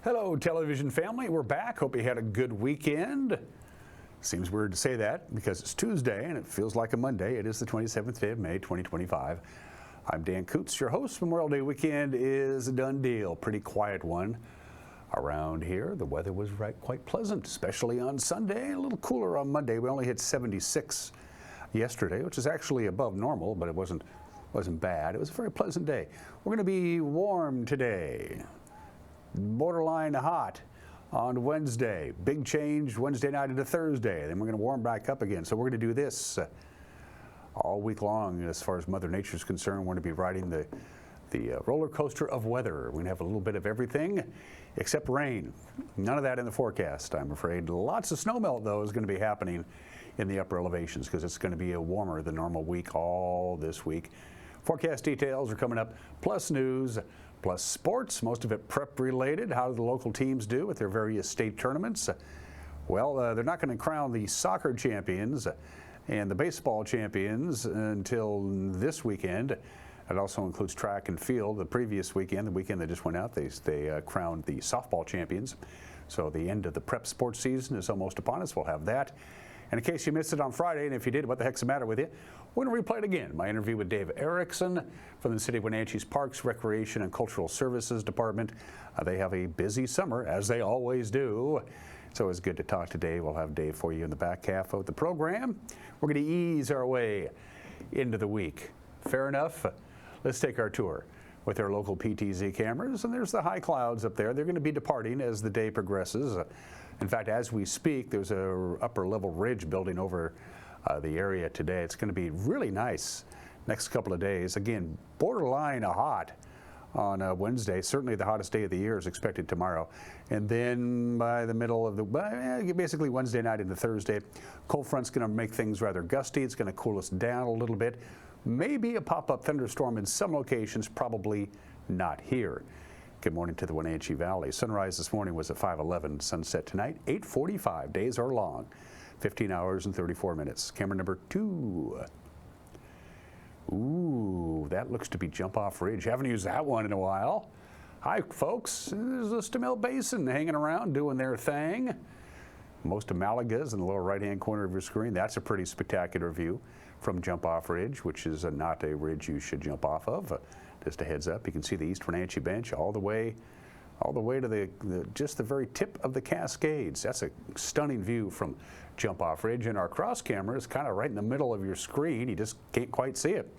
Hello, television family. We're back. Hope you had a good weekend. Seems weird to say that because it's Tuesday and it feels like a Monday. It is the 27th day of May, 2025. I'm Dan Coots, your host. Memorial Day weekend is a done deal. Pretty quiet one around here. The weather was quite pleasant, especially on Sunday. A little cooler on Monday. We only hit 76 yesterday, which is actually above normal, but it wasn't bad. It was a very pleasant day. We're going to be warm today. Borderline hot on Wednesday. Big change Wednesday night into Thursday. Then we're going to warm back up again. So we're going to do this all week long as far as Mother Nature is concerned. We're going to be riding the roller coaster of weather. We're going to have a little bit of everything except rain. None of that in the forecast, I'm afraid. Lots of snow melt, though, is going to be happening in the upper elevations because it's going to be a warmer than normal week all this week. Forecast details are coming up, plus news, plus sports, most of it prep related. How do the local teams do with their various state tournaments? Well, they're not going to crown the soccer champions and the baseball champions until this weekend. It also includes track and field. The previous weekend, the weekend that just went out, they crowned the softball champions. So the end of the prep sports season is almost upon us. We'll have that. And in case you missed it on Friday, and if you did, what the heck's the matter with you? We're going to replay it again. My interview with Dave Erickson from the City of Wenatchee's Parks, Recreation, and Cultural Services Department. They have a busy summer, as they always do. It's always good to talk to Dave. We'll have Dave for you in the back half of the program. We're going to ease our way into the week. Fair enough? Let's take our tour with our local PTZ cameras. And there's the high clouds up there. They're going to be departing as the day progresses. In fact, as we speak, there's a upper level ridge building over the area today. It's going to be really nice next couple of days. Again, borderline hot on Wednesday. Certainly the hottest day of the year is expected tomorrow. And then by the middle of basically Wednesday night into Thursday, cold front's going to make things rather gusty. It's going to cool us down a little bit. Maybe a pop-up thunderstorm in some locations, probably not here. Good morning to the Wenatchee Valley. Sunrise this morning was at 5:11. Sunset tonight, 8:45. Days are long. 15 hours and 34 minutes. Camera number 2. Ooh, that looks to be Jump Off Ridge. Haven't used that one in a while. Hi, folks. There's the Stamel Basin hanging around doing their thing. Most of Malaga's in the lower right-hand corner of your screen. That's a pretty spectacular view from Jump Off Ridge, which is not a ridge you should jump off of. Just a heads up, you can see the East Wenatchee Bench all the way to just the very tip of the Cascades. That's a stunning view from Jump Off Ridge, and our cross camera is kind of right in the middle of your screen. You just can't quite see it.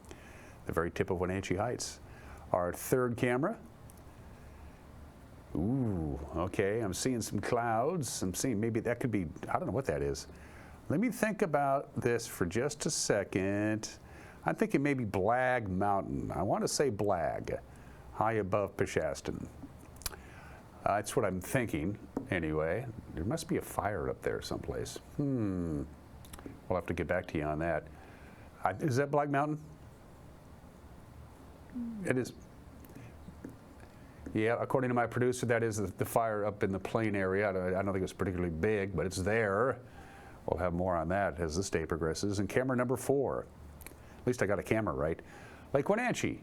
The very tip of Wenatchee Heights. Our third camera. Ooh, okay, I'm seeing some clouds. I'm seeing maybe that could be, I don't know what that is. Let me think about this for just a second. I'm thinking maybe Blag Mountain. I want to say Blag, high above Peshastin. That's what I'm thinking, anyway. There must be a fire up there someplace. We'll have to get back to you on that. Is that Blag Mountain? It is. Yeah, according to my producer, that is the fire up in the plain area. I don't think it's particularly big, but it's there. We'll have more on that as this day progresses. And camera number 4. At least I got a camera right. Lake Wenatchee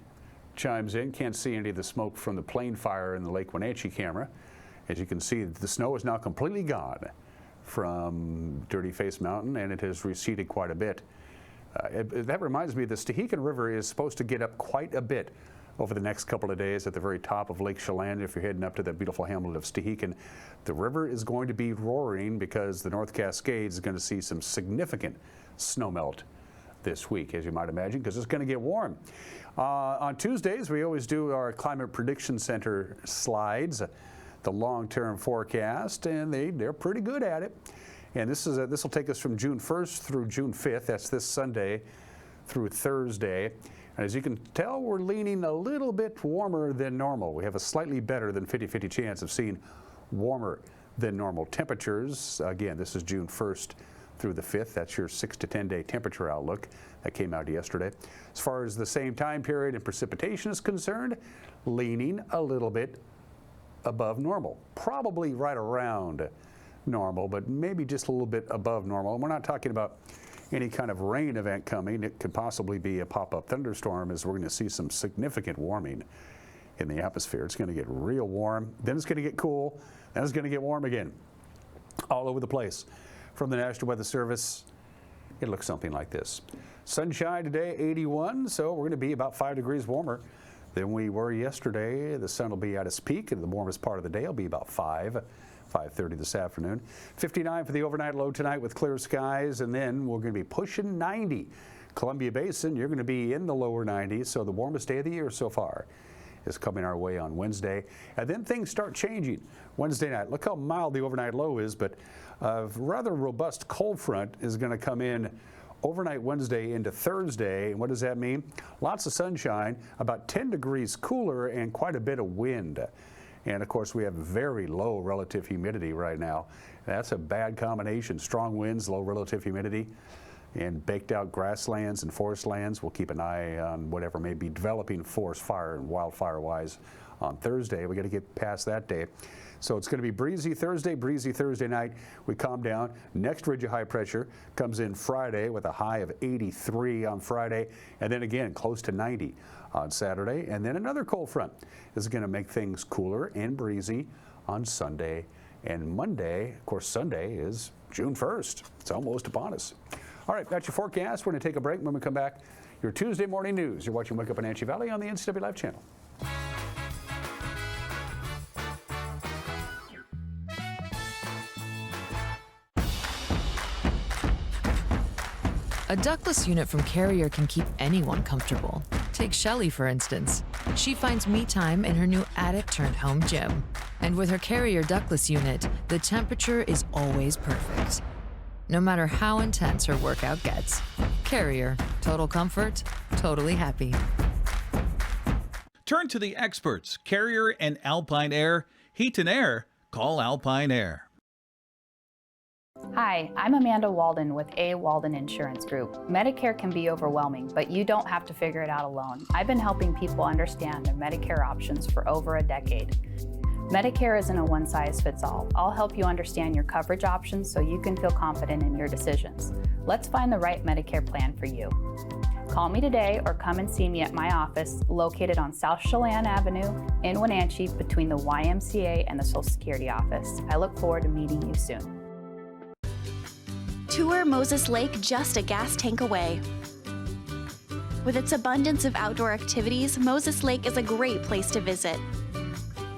chimes in. Can't see any of the smoke from the plain fire in the Lake Wenatchee camera. As you can see, the snow is now completely gone from Dirty Face Mountain, and it has receded quite a bit. That reminds me, the Stehekin River is supposed to get up quite a bit over the next couple of days at the very top of Lake Chelan. If you're heading up to the beautiful hamlet of Stehekin, the river is going to be roaring because the North Cascades is going to see some significant snowmelt this week, as you might imagine, because it's going to get warm. On Tuesdays, we always do our Climate Prediction Center slides, the long-term forecast, and they're pretty good at it. And this will take us from June 1st through June 5th. That's this Sunday through Thursday. And as you can tell, we're leaning a little bit warmer than normal. We have a slightly better than 50-50 chance of seeing warmer than normal temperatures. Again, this is June 1st through the 5th. That's your 6 to 10 day temperature outlook that came out yesterday. As far as the same time period and precipitation is concerned, leaning a little bit above normal. Probably right around normal, but maybe just a little bit above normal. And we're not talking about any kind of rain event coming. It could possibly be a pop-up thunderstorm, as we're going to see some significant warming in the atmosphere. It's going to get real warm, then it's going to get cool, then it's going to get warm again. All over the place. From the National Weather Service, it looks something like this. Sunshine today, 81, so we're going to be about 5 degrees warmer than we were yesterday. The sun will be at its peak, and the warmest part of the day will be about 5:30 this afternoon. 59 for the overnight low tonight with clear skies, and then we're going to be pushing 90. Columbia Basin, you're going to be in the lower 90s, so the warmest day of the year so far is coming our way on Wednesday. And then things start changing Wednesday night. Look how mild the overnight low is, but a rather robust cold front is going to come in overnight Wednesday into Thursday. And what does that mean? Lots of sunshine, about 10 degrees cooler, and quite a bit of wind. And of course, we have very low relative humidity right now. That's a bad combination. Strong winds, low relative humidity, and baked out grasslands and forest lands. We'll keep an eye on whatever may be developing forest fire and wildfire wise on Thursday. We got to get past that day. So it's going to be breezy Thursday night. We calm down. Next ridge of high pressure comes in Friday with a high of 83 on Friday, and then again close to 90 on Saturday. And then another cold front is going to make things cooler and breezy on Sunday and Monday. Of course, Sunday is June 1st. It's almost upon us. All right, that's your forecast. We're going to take a break. When we come back, your Tuesday morning news. You're watching Wake Up Wenatchee Valley on the NCWLIFE channel. A ductless unit from Carrier can keep anyone comfortable. Take Shelly, for instance. She finds me time in her new attic-turned-home gym. And with her Carrier ductless unit, the temperature is always perfect, no matter how intense her workout gets. Carrier, total comfort, totally happy. Turn to the experts, Carrier and Alpine Air. Heat and air, call Alpine Air. Hi, I'm Amanda Walden with A. Walden Insurance Group. Medicare can be overwhelming, but you don't have to figure it out alone. I've been helping people understand their Medicare options for over a decade. Medicare isn't a one-size-fits-all. I'll help you understand your coverage options so you can feel confident in your decisions. Let's find the right Medicare plan for you. Call me today or come and see me at my office located on South Chelan Avenue in Wenatchee between the YMCA and the Social Security office. I look forward to meeting you soon. Tour Moses Lake just a gas tank away. With its abundance of outdoor activities, Moses Lake is a great place to visit.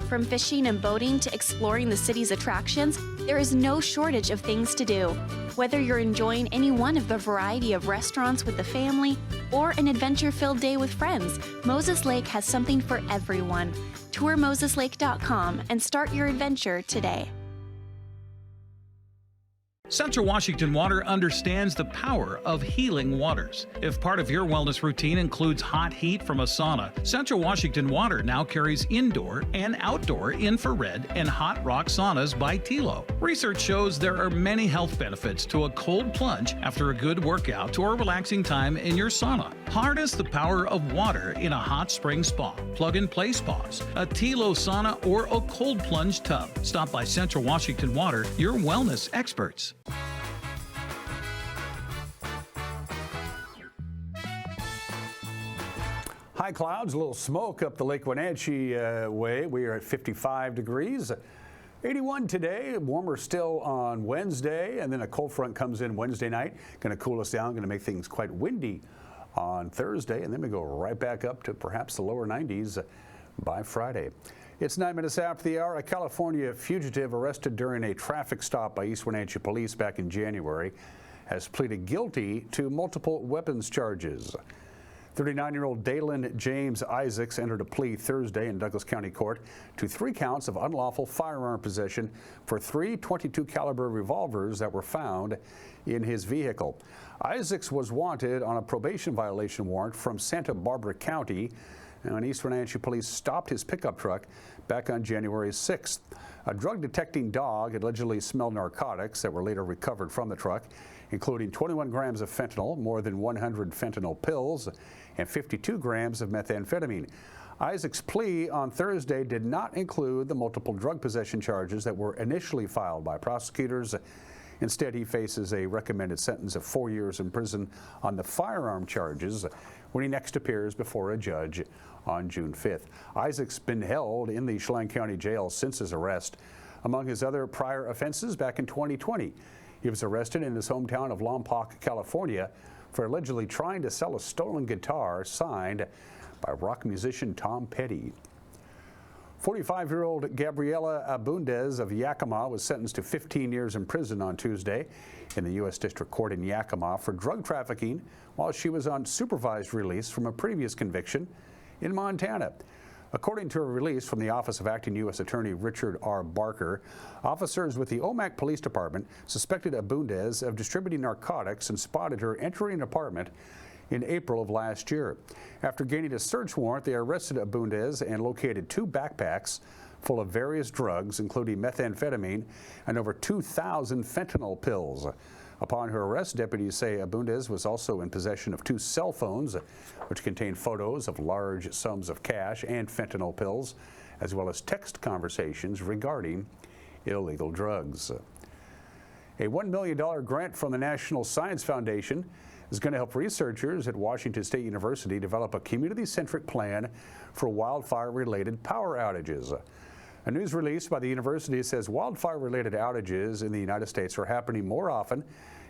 From fishing and boating to exploring the city's attractions, there is no shortage of things to do. Whether you're enjoying any one of the variety of restaurants with the family or an adventure-filled day with friends, Moses Lake has something for everyone. TourMosesLake.com and start your adventure today. Central Washington Water understands the power of healing waters. If part of your wellness routine includes hot heat from a sauna, Central Washington Water now carries indoor and outdoor infrared and hot rock saunas by Tilo. Research shows there are many health benefits to a cold plunge after a good workout or relaxing time in your sauna. Harness the power of water in a hot spring spa, plug-and-play spas, a Tilo sauna, or a cold plunge tub. Stop by Central Washington Water, your wellness experts. High clouds, a little smoke up the Lake Wenatchee way. We are at 55 degrees. 81 today, warmer still on Wednesday, and then a cold front comes in Wednesday night. Going to cool us down, going to make things quite windy on Thursday, and then we go right back up to perhaps the lower 90s by Friday. It's 9 minutes after the hour. A California fugitive arrested during a traffic stop by East Wenatchee police back in January has pleaded guilty to multiple weapons charges. 39-year-old Dalen James Isaacs entered a plea Thursday in Douglas County Court to 3 counts of unlawful firearm possession for 3 .22 caliber revolvers that were found in his vehicle. Isaacs was wanted on a probation violation warrant from Santa Barbara County, and East Wenatchee police stopped his pickup truck back on January 6th. A drug detecting dog allegedly smelled narcotics that were later recovered from the truck, including 21 grams of fentanyl, more than 100 fentanyl pills, and 52 grams of methamphetamine. Isaac's plea on Thursday did not include the multiple drug possession charges that were initially filed by prosecutors. Instead, he faces a recommended sentence of 4 years in prison on the firearm charges, when he next appears before a judge on June 5th. Isaac's been held in the Chelan County Jail since his arrest. Among his other prior offenses, back in 2020, he was arrested in his hometown of Lompoc, California, for allegedly trying to sell a stolen guitar signed by rock musician Tom Petty. 45-year-old Gabriela Abundez of Yakima was sentenced to 15 years in prison on Tuesday in the U.S. District Court in Yakima for drug trafficking while she was on supervised release from a previous conviction in Montana. According to a release from the Office of Acting U.S. Attorney Richard R. Barker, officers with the Omak Police Department suspected Abundez of distributing narcotics and spotted her entering an apartment in April of last year. After gaining a search warrant, they arrested Abundez and located 2 backpacks full of various drugs, including methamphetamine and over 2,000 fentanyl pills. Upon her arrest, deputies say Abundez was also in possession of 2 cell phones, which contained photos of large sums of cash and fentanyl pills, as well as text conversations regarding illegal drugs. A $1 million grant from the National Science Foundation is going to help researchers at Washington State University develop a community-centric plan for wildfire-related power outages. A news release by the university says wildfire-related outages in the United States are happening more often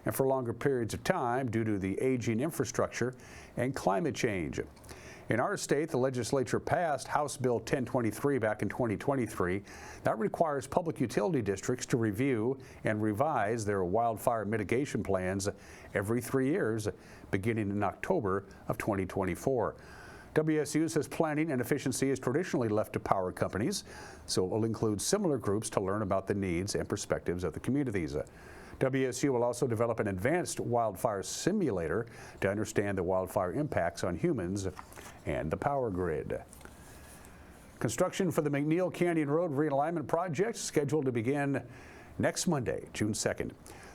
and for longer periods of time due to the aging infrastructure and climate change. In our state, the legislature passed House Bill 1023 back in 2023. That requires public utility districts to review and revise their wildfire mitigation plans every 3 years, beginning in October of 2024. WSU says planning and efficiency is traditionally left to power companies, so it will include similar groups to learn about the needs and perspectives of the communities. WSU will also develop an advanced wildfire simulator to understand the wildfire impacts on humans and the power grid. Construction for the McNeil Canyon Road realignment project is scheduled to begin next Monday, June 2nd.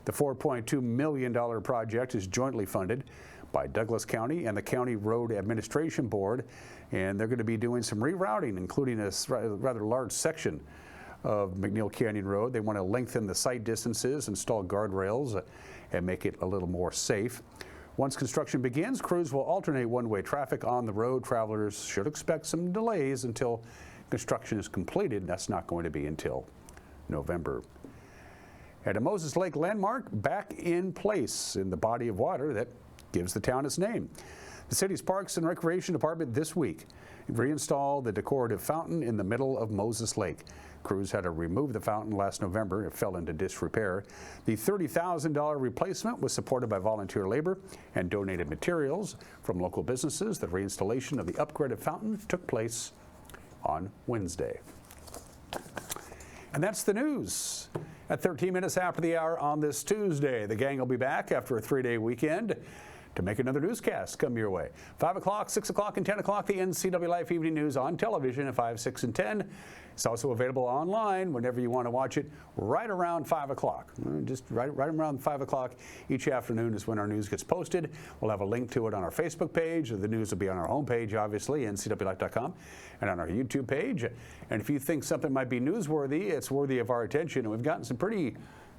The $4.2 million project is jointly funded by Douglas County and the County Road Administration Board, and they're going to be doing some rerouting, including a rather large section of McNeil Canyon Road. They want to lengthen the sight distances, install guardrails, and make it a little more safe. Once construction begins, crews will alternate one-way traffic on the road. Travelers should expect some delays until construction is completed. That's not going to be until November. And a Moses Lake landmark back in place in the body of water that gives the town its name. The city's Parks and Recreation Department this week reinstalled the decorative fountain in the middle of Moses Lake. Crews had to remove the fountain last November. It fell into disrepair. The $30,000 replacement was supported by volunteer labor and donated materials from local businesses. The reinstallation of the upgraded fountain took place on Wednesday. And that's the news. At 13 minutes after the hour on this Tuesday, the gang will be back after a 3-day weekend to make another newscast come your way. 5 o'clock, 6 o'clock, and 10 o'clock, the NCWLIFE Evening News on television at 5, 6, and 10. It's also available online whenever you want to watch it right around 5 o'clock. Just right around 5 o'clock each afternoon is when our news gets posted. We'll have a link to it on our Facebook page. The news will be on our homepage, obviously, ncwlife.com, and on our YouTube page. And if you think something might be newsworthy, it's worthy of our attention. And we've gotten some pretty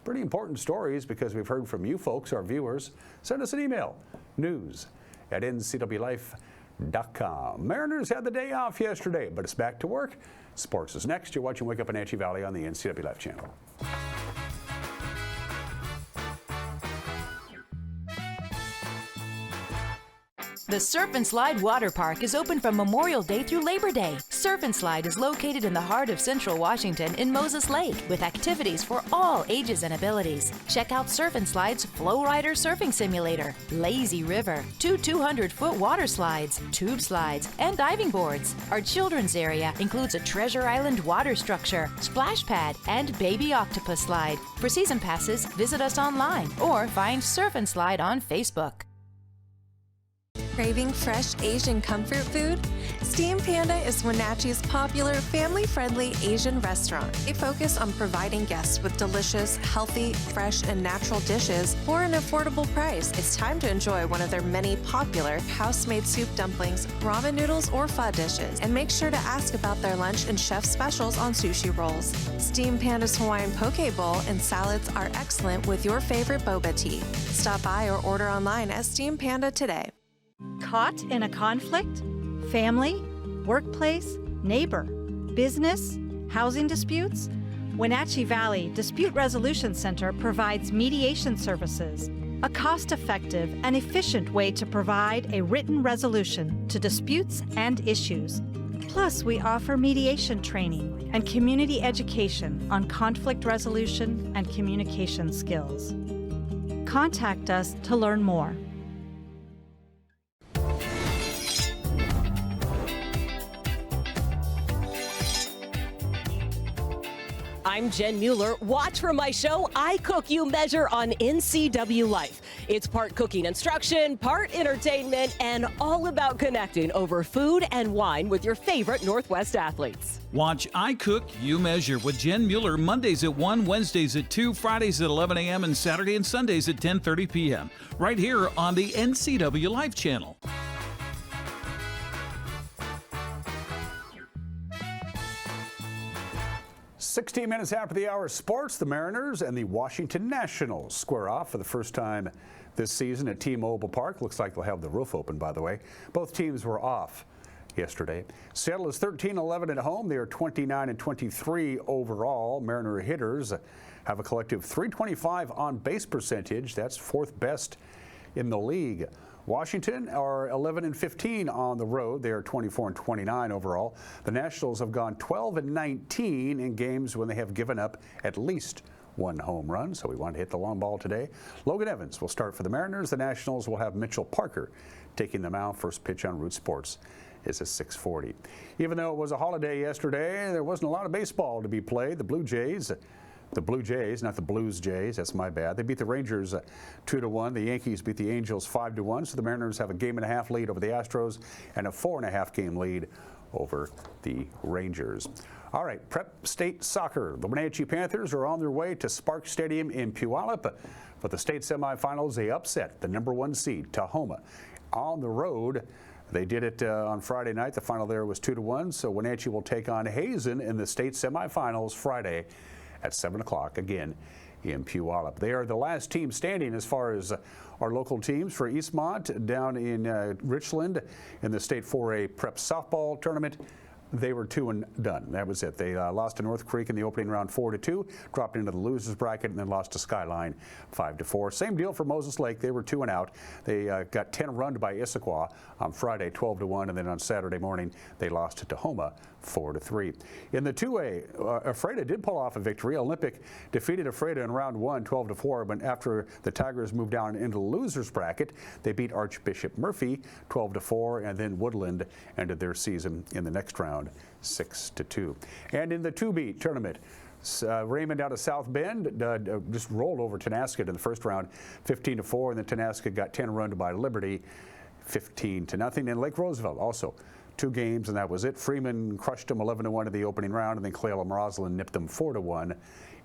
important stories because we've heard from you folks, our viewers. Send us an email, news@ncwlife.com. Mariners had the day off yesterday, but it's back to work. Sports is next. You're watching Wake Up Wenatchee Valley on the NCW Life channel. The Surf and Slide Water Park is open from Memorial Day through Labor Day. Surf and Slide is located in the heart of Central Washington in Moses Lake with activities for all ages and abilities. Check out Surf and Slide's Flow Rider Surfing Simulator, Lazy River, 2 200-foot water slides, tube slides, and diving boards. Our children's area includes a Treasure Island water structure, splash pad, and baby octopus slide. For season passes, visit us online or find Surf and Slide on Facebook. Craving fresh Asian comfort food? Steam Panda is Wenatchee's popular, family-friendly Asian restaurant. They focus on providing guests with delicious, healthy, fresh, and natural dishes for an affordable price. It's time to enjoy one of their many popular house-made soup dumplings, ramen noodles, or pho dishes. And make sure to ask about their lunch and chef specials on sushi rolls. Steam Panda's Hawaiian poke bowl and salads are excellent with your favorite boba tea. Stop by or order online at Steam Panda today. caught in a conflict? Family, workplace, neighbor, business, housing disputes? Wenatchee Valley Dispute Resolution Center provides mediation services, a cost-effective and efficient way to provide a written resolution to disputes and issues. Plus, we offer mediation training and community education on conflict resolution and communication skills. Contact us to learn more. I'm Jen Mueller. Watch for my show, I Cook, You Measure on NCWLIFE. It's part cooking instruction, part entertainment, and all about connecting over food and wine with your favorite Northwest athletes. Watch I Cook, You Measure with Jen Mueller Mondays at 1, Wednesdays at 2, Fridays at 11 a.m., and Saturday and Sundays at 10:30 p.m. right here on the NCWLIFE channel. "16 minutes after the hour of sports, the Mariners and the Washington Nationals square off for the first time this season at T-Mobile Park. Looks like they'll have the roof open, by the way. Both teams were off yesterday. Seattle is 13-11 at home. They are 29-23 overall. Mariner hitters have a collective .325 on base percentage. That's fourth best in the league. Washington are 11-15 on the road. They are 24-29 overall. The Nationals have gone 12-19 in games when they have given up at least one home run, so we want to hit the long ball today. Logan Evans will start for the Mariners. The Nationals will have Mitchell Parker taking them out. First pitch on Root Sports is at 6:40. Even though it was a holiday yesterday, there wasn't a lot of baseball to be played. The Blue Jays, not the Blues Jays, that's my bad. They beat the Rangers 2-1. The Yankees beat the Angels 5-1. So the Mariners have a game-and-a-half lead over the Astros and a 4.5 game lead over the Rangers. All right, Prep State Soccer. The Wenatchee Panthers are on their way to Spark Stadium in Puyallup. For the state semifinals, they upset the #1 seed, Tahoma, on the road. They did it on Friday night. The final there was 2-1. So Wenatchee will take on Hazen in the state semifinals Friday at 7 o'clock, again in Puyallup. They are the last team standing as far as our local teams. For Eastmont down in Richland in the State 4A Prep Softball Tournament, they were 2 and done. That was it. They lost to North Creek in the opening round 4-2, dropped into the losers bracket, and then lost to Skyline 5-4. Same deal for Moses Lake. They were 2 and out. They got 10 run by Issaquah on Friday 12-1, and then on Saturday morning they lost to Tahoma 4-3. In the 2A, Ephrata did pull off a victory. Olympic defeated Ephrata in round 1 12-4, but after the Tigers moved down into the losers bracket, they beat Archbishop Murphy 12-4, and then Woodland ended their season in the next round 6-2. And in the 2B tournament, Raymond out of South Bend just rolled over Tenaska in the first round 15-4, and then Tenaska got 10 run by Liberty 15-0. And Lake Roosevelt also 2 games, and that was it. Freeman crushed them 11-1 in the opening round, and then Clallam Roslyn nipped them 4-1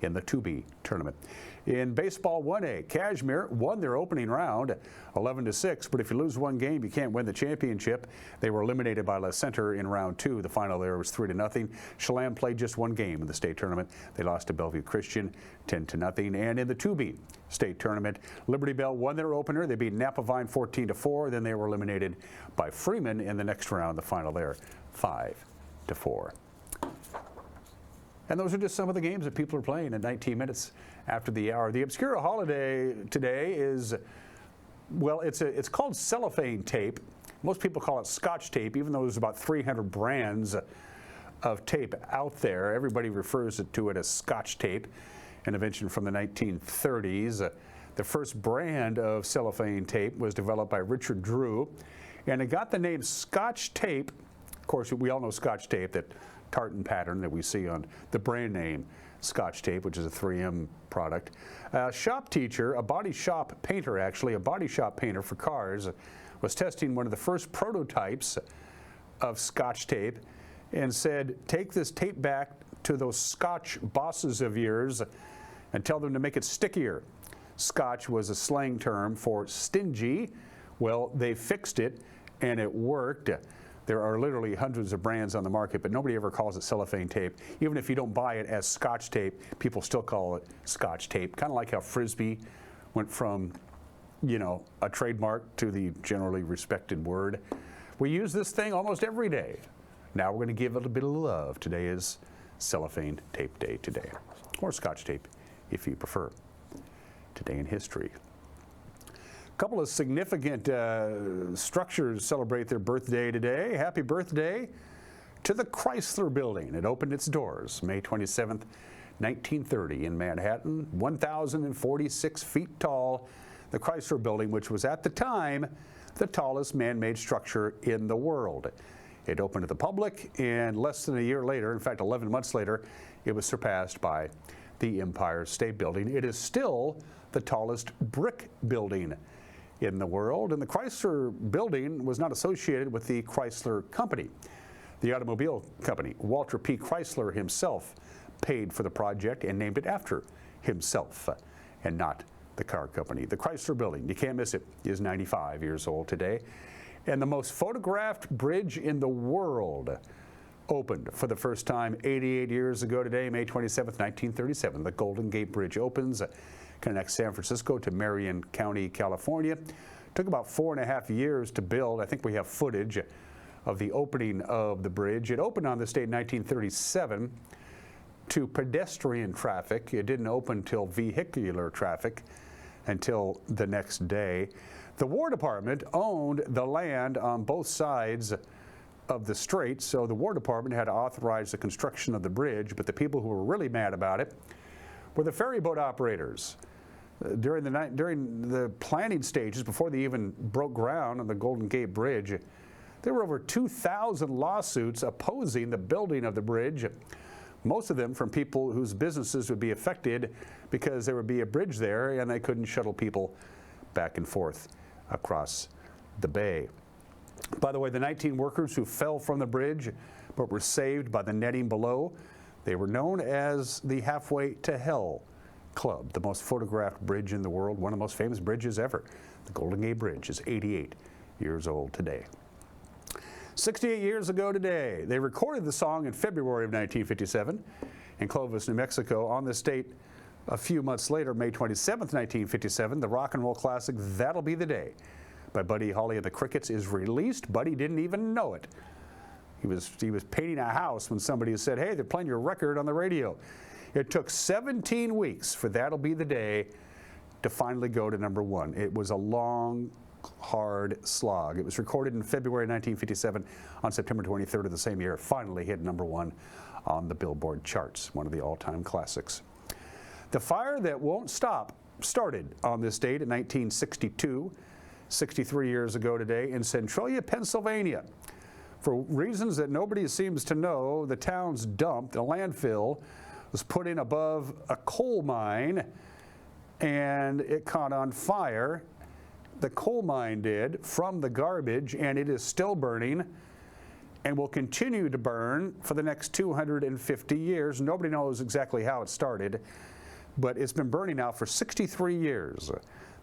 in the 2B tournament. In baseball 1A, Cashmere won their opening round 11-6, but if you lose one game, you can't win the championship. They were eliminated by La Center in round 2. The final there was 3-0. Chelan played just one game in the state tournament. They lost to Bellevue Christian 10-0. And in the 2B state tournament, Liberty Bell won their opener. They beat Napavine 14-4. Then they were eliminated by Freeman in the next round. The final there 5-4. And those are just some of the games that people are playing at 19 minutes after the hour. The Obscura holiday today is, well, it's called cellophane tape. Most people call it Scotch tape, even though there's about 300 brands of tape out there. Everybody refers to it as Scotch tape, an invention from the 1930s. The first brand of cellophane tape was developed by Richard Drew, and it got the name Scotch tape. Of course, we all know Scotch tape, that tartan pattern that we see on the brand name Scotch tape, which is a 3M product. A shop teacher, a body shop painter actually, a body shop painter for cars, was testing one of the first prototypes of Scotch tape and said, take this tape back to those Scotch bosses of yours and tell them to make it stickier. Scotch was a slang term for stingy. Well, they fixed it and it worked. There are literally hundreds of brands on the market, but nobody ever calls it cellophane tape. Even if you don't buy it as Scotch tape, people still call it Scotch tape. Kind of like how Frisbee went from you know, a trademark to the generally respected word. We use this thing almost every day. Now we're going to give it a bit of love. Today is cellophane tape day today, or Scotch tape if you prefer. Today in history. A couple of significant structures celebrate their birthday today. Happy birthday to the Chrysler Building. It opened its doors May 27th, 1930 in Manhattan, 1,046 feet tall. The Chrysler Building, which was at the time the tallest man-made structure in the world. It opened to the public, and less than a year later, in fact 11 months later, it was surpassed by the Empire State Building. It is still the tallest brick building in the world, and the Chrysler Building was not associated with the Chrysler Company, the automobile company. Walter P. Chrysler himself paid for the project and named it after himself, and not the car company. The Chrysler Building, you can't miss it, is 95 years old today. And the most photographed bridge in the world opened for the first time 88 years ago today, May 27th, 1937. The Golden Gate Bridge opens, connects San Francisco to Marion County, California. Took about 4.5 years to build. I think we have footage of the opening of the bridge. It opened on this date in 1937 to pedestrian traffic. It didn't open till vehicular traffic until the next day. The War Department owned the land on both sides of the strait, so the War Department had to authorize the construction of the bridge, but the people who were really mad about it were the ferry boat operators. During the planning stages, before they even broke ground on the Golden Gate Bridge, there were over 2,000 lawsuits opposing the building of the bridge, most of them from people whose businesses would be affected because there would be a bridge there and they couldn't shuttle people back and forth across the bay. By the way, the 19 workers who fell from the bridge but were saved by the netting below, they were known as the Halfway to Hell Club, the most photographed bridge in the world, one of the most famous bridges ever. The Golden Gate Bridge is 88 years old today. 68 years ago today, they recorded the song in February of 1957 in Clovis, New Mexico. On this date, a few months later, May 27th, 1957, the rock and roll classic That'll Be the Day by Buddy Holly and the Crickets is released. Buddy didn't even know it. He was painting a house when somebody said, hey, they're playing your record on the radio. It took 17 weeks for That'll Be the Day to finally go to #1. It was a long, hard slog. It was recorded in February 1957. On September 23rd of the same year, it finally hit #1 on the Billboard charts, one of the all-time classics. The Fire That Won't Stop started on this date in 1962, 63 years ago today, in Centralia, Pennsylvania. For reasons that nobody seems to know, the town's dump, the landfill, was put in above a coal mine, and it caught on fire. The coal mine did, from the garbage, and it is still burning and will continue to burn for the next 250 years. Nobody knows exactly how it started, but it's been burning now for 63 years.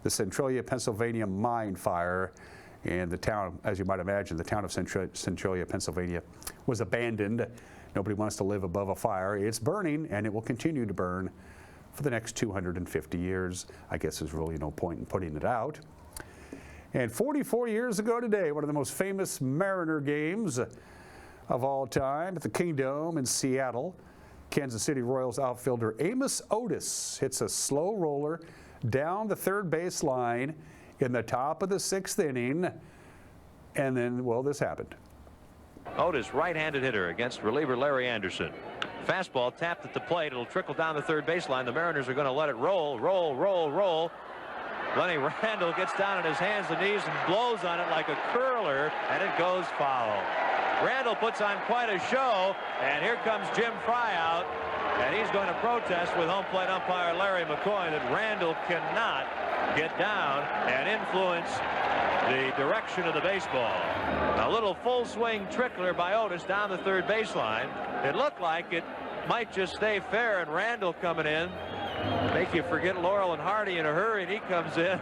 The Centralia, Pennsylvania mine fire, and the town, as you might imagine, the town of Centralia, Pennsylvania was abandoned. Nobody wants to live above a fire. It's burning, and it will continue to burn for the next 250 years. I guess there's really no point in putting it out. And 44 years ago today, one of the most famous Mariner games of all time at the Kingdome in Seattle, Kansas City Royals outfielder Amos Otis hits a slow roller down the third base line in the top of the 6th inning, and then, well, this happened. Otis, right-handed hitter against reliever Larry Anderson. Fastball tapped at the plate. It'll trickle down the third baseline. The Mariners are going to let it roll. Lenny Randall gets down on his hands and knees and blows on it like a curler, and it goes foul. Randall puts on quite a show, and here comes Jim Fry out, and he's going to protest with home plate umpire Larry McCoy that Randall cannot get down and influence the direction of the baseball. A little full swing trickler by Otis down the third baseline. It looked like it might just stay fair, and Randall coming in make you forget Laurel and Hardy in a hurry, and he comes in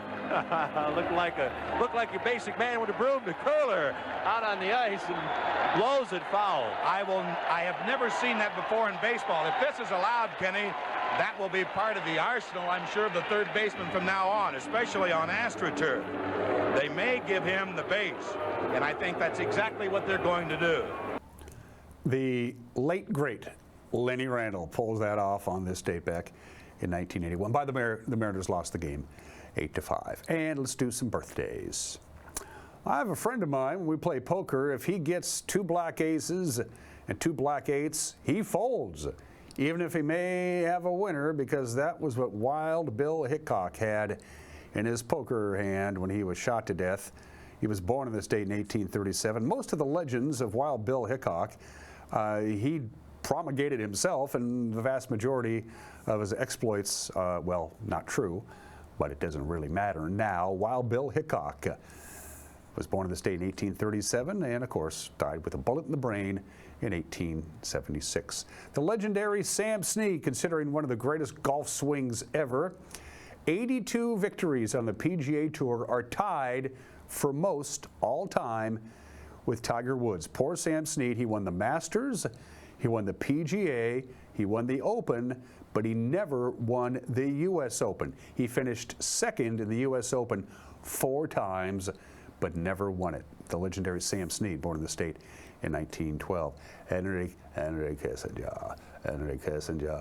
looked like a basic man with a broom. The curler out on the ice and blows it foul. I have never seen that before in baseball. If this is allowed, Kenny, That will be part of the arsenal, I'm sure, of the third baseman from now on, especially on AstroTurf. They may give him the base, and I think that's exactly what they're going to do. The late, great Lenny Randle pulls that off on this date back in 1981. By the Mariners lost the game 8-5. And let's do some birthdays. I have a friend of mine, when we play poker, if he gets 2 black aces and 2 black eights, he folds, even if he may have a winner, because that was what Wild Bill Hickok had in his poker hand when he was shot to death. He was born on this date in 1837. Most of the legends of Wild Bill Hickok, he promulgated himself, and the vast majority of his exploits, well, not true, but it doesn't really matter now. Wild Bill Hickok was born on this date in 1837 and, of course, died with a bullet in the brain in 1876. The legendary Sam Snead, considering one of the greatest golf swings ever. 82 victories on the PGA Tour are tied for most all time with Tiger Woods. Poor Sam Snead, he won the Masters, he won the PGA, he won the Open, but he never won the U.S. Open. He finished second in the U.S. Open 4 times, but never won it. The legendary Sam Snead, born in the state in 1912. Henry Kissinger,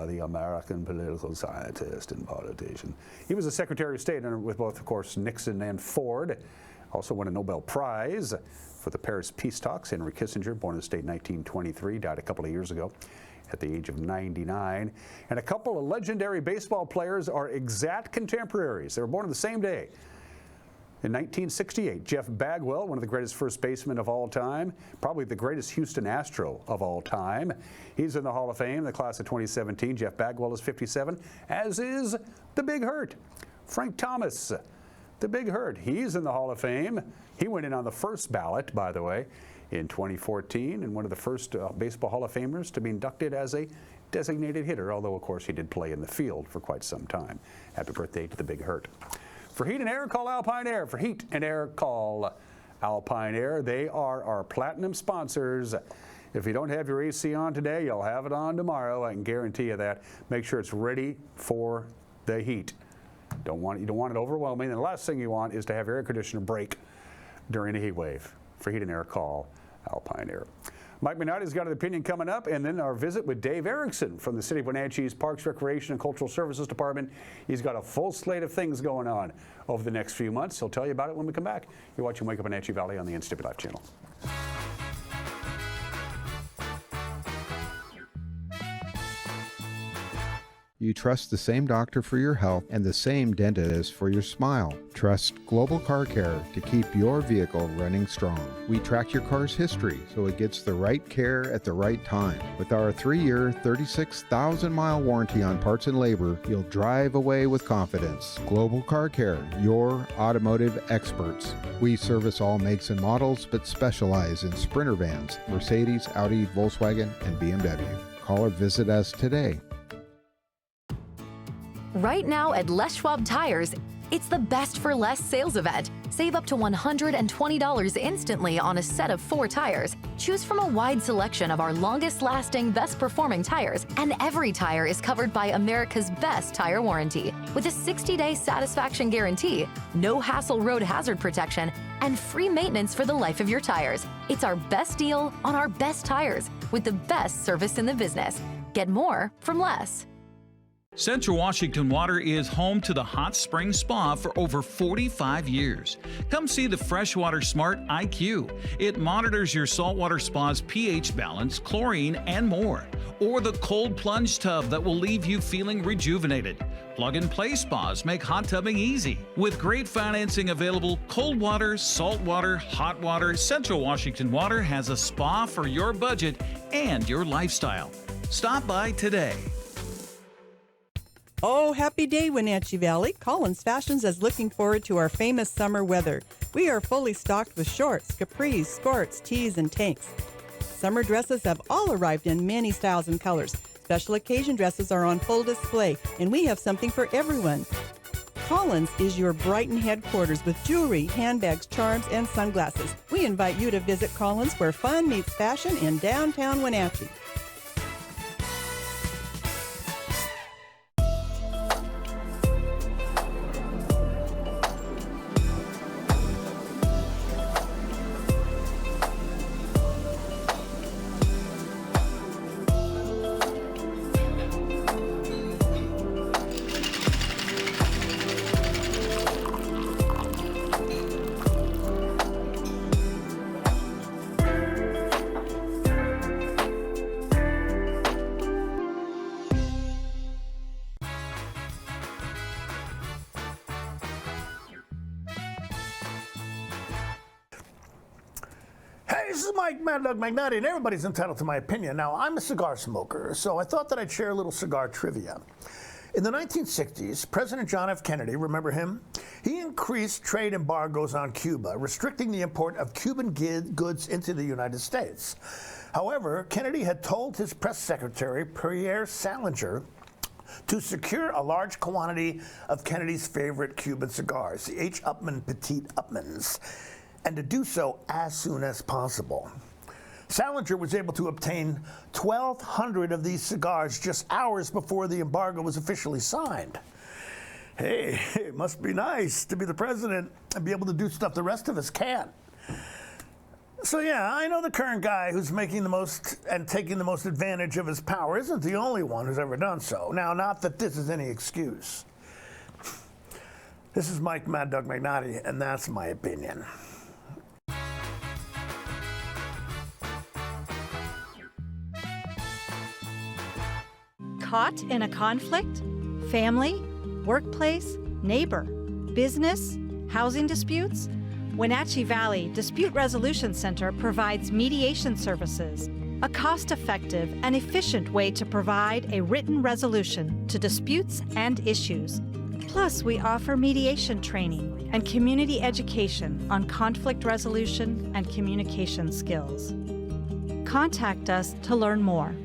the American political scientist and politician. He was a Secretary of State with both, of course, Nixon and Ford. Also won a Nobel Prize for the Paris Peace Talks. Henry Kissinger, born in the state in 1923, died a couple of years ago at the age of 99. And a couple of legendary baseball players are exact contemporaries. They were born on the same day. In 1968, Jeff Bagwell, one of the greatest first basemen of all time, probably the greatest Houston Astro of all time. He's in the Hall of Fame, the class of 2017. Jeff Bagwell is 57, as is the Big Hurt. Frank Thomas, the Big Hurt, he's in the Hall of Fame. He went in on the first ballot, by the way, in 2014, and one of the first Baseball Hall of Famers to be inducted as a designated hitter, although, of course, he did play in the field for quite some time. Happy birthday to the Big Hurt. For heat and air, call Alpine Air. For heat and air, call Alpine Air. They are our platinum sponsors. If you don't have your AC on today, you'll have it on tomorrow. I can guarantee you that. Make sure it's ready for the heat. You don't want it overwhelming. And the last thing you want is to have your air conditioner break during a heat wave. For heat and air, call Alpine Air. Mike Minotti's got an opinion coming up, and then our visit with Dave Erickson from the City of Wenatchee's Parks, Recreation, and Cultural Services Department. He's got a full slate of things going on over the next few months. He'll tell you about it when we come back. You're watching Wake Up Wenatchee Valley on the NCWLIFE channel. You trust the same doctor for your health and the same dentist for your smile. Trust Global Car Care to keep your vehicle running strong. We track your car's history so it gets the right care at the right time. With our 3-year, 36,000-mile warranty on parts and labor, you'll drive away with confidence. Global Car Care, your automotive experts. We service all makes and models, but specialize in Sprinter vans, Mercedes, Audi, Volkswagen, and BMW. Call or visit us today. Right now at Les Schwab Tires, it's the Best for Less sales event. Save up to $120 instantly on a set of 4 tires. Choose from a wide selection of our longest-lasting, best-performing tires, and every tire is covered by America's best tire warranty. With a 60-day satisfaction guarantee, no hassle road hazard protection, and free maintenance for the life of your tires. It's our best deal on our best tires with the best service in the business. Get more from less. Central Washington Water is home to the Hot Spring Spa for over 45 years. Come see the Freshwater Smart IQ. It monitors your saltwater spa's pH balance, chlorine, and more. Or the cold plunge tub that will leave you feeling rejuvenated. Plug-and-play spas make hot tubbing easy. With great financing available, cold water, salt water, hot water, Central Washington Water has a spa for your budget and your lifestyle. Stop by today. Oh, happy day, Wenatchee Valley. Collins Fashions is looking forward to our famous summer weather. We are fully stocked with shorts, capris, skirts, tees, and tanks. Summer dresses have all arrived in many styles and colors. Special occasion dresses are on full display, and we have something for everyone. Collins is your Brighton headquarters with jewelry, handbags, charms, and sunglasses. We invite you to visit Collins, where fun meets fashion in downtown Wenatchee. this is Mad Dog Magnotti, and everybody's entitled to my opinion. Now, I'm a cigar smoker, so I thought that I'd share a little cigar trivia. In the 1960s, President John F. Kennedy, remember him? He increased trade embargoes on Cuba, restricting the import of Cuban goods into the United States. However, Kennedy had told his press secretary, Pierre Salinger, to secure a large quantity of Kennedy's favorite Cuban cigars, the H. Upmann Petite Upmanns, and to do so as soon as possible. Salinger was able to obtain 1,200 of these cigars just hours before the embargo was officially signed. Hey, it must be nice to be the president and be able to do stuff the rest of us can't. So yeah, I know the current guy who's making the most and taking the most advantage of his power isn't the only one who's ever done so. Now, not that this is any excuse. This is Mike Mad Dog Magnotti, and that's my opinion. Caught in a conflict? Family, workplace, neighbor, business, housing disputes? Wenatchee Valley Dispute Resolution Center provides mediation services, a cost-effective and efficient way to provide a written resolution to disputes and issues. Plus, we offer mediation training and community education on conflict resolution and communication skills. Contact us to learn more.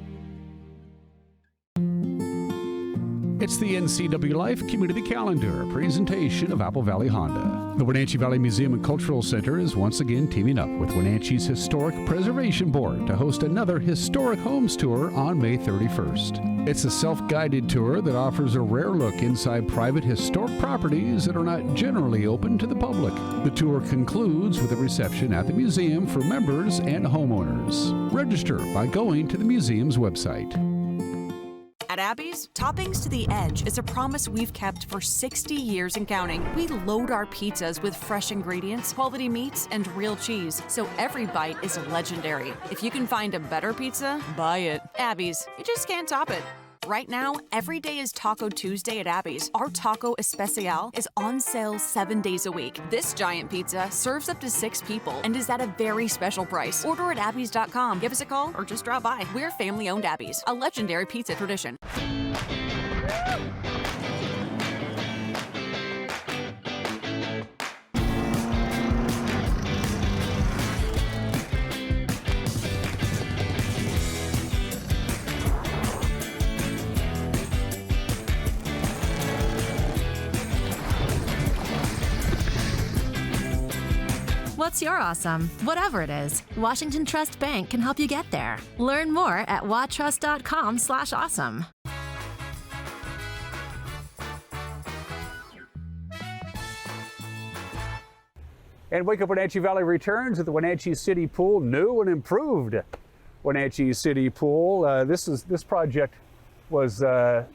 It's the NCWLIFE Community Calendar, a presentation of Apple Valley Honda. The Wenatchee Valley Museum and Cultural Center is once again teaming up with Wenatchee's Historic Preservation Board to host another Historic Homes Tour on May 31st. It's a self-guided tour that offers a rare look inside private historic properties that are not generally open to the public. The tour concludes with a reception at the museum for members and homeowners. Register by going to the museum's website. At Abby's, Toppings to the Edge is a promise we've kept for 60 years and counting. We load our pizzas with fresh ingredients, quality meats, and real cheese, so every bite is legendary. If you can find a better pizza, buy it. Abby's, you just can't top it. Right now, every day is Taco Tuesday at Abby's. Our Taco Especial is on sale 7 days a week. This giant pizza serves up to 6 people and is at a very special price. Order at abbys.com. Give us a call or just drop by. We're family-owned Abby's, a legendary pizza tradition. What's your awesome? Whatever it is, Washington Trust Bank can help you get there. Learn more at watrust.com/awesome. And Wake Up Wenatchee Valley returns at the Wenatchee City Pool, new and improved Wenatchee City Pool. This project was well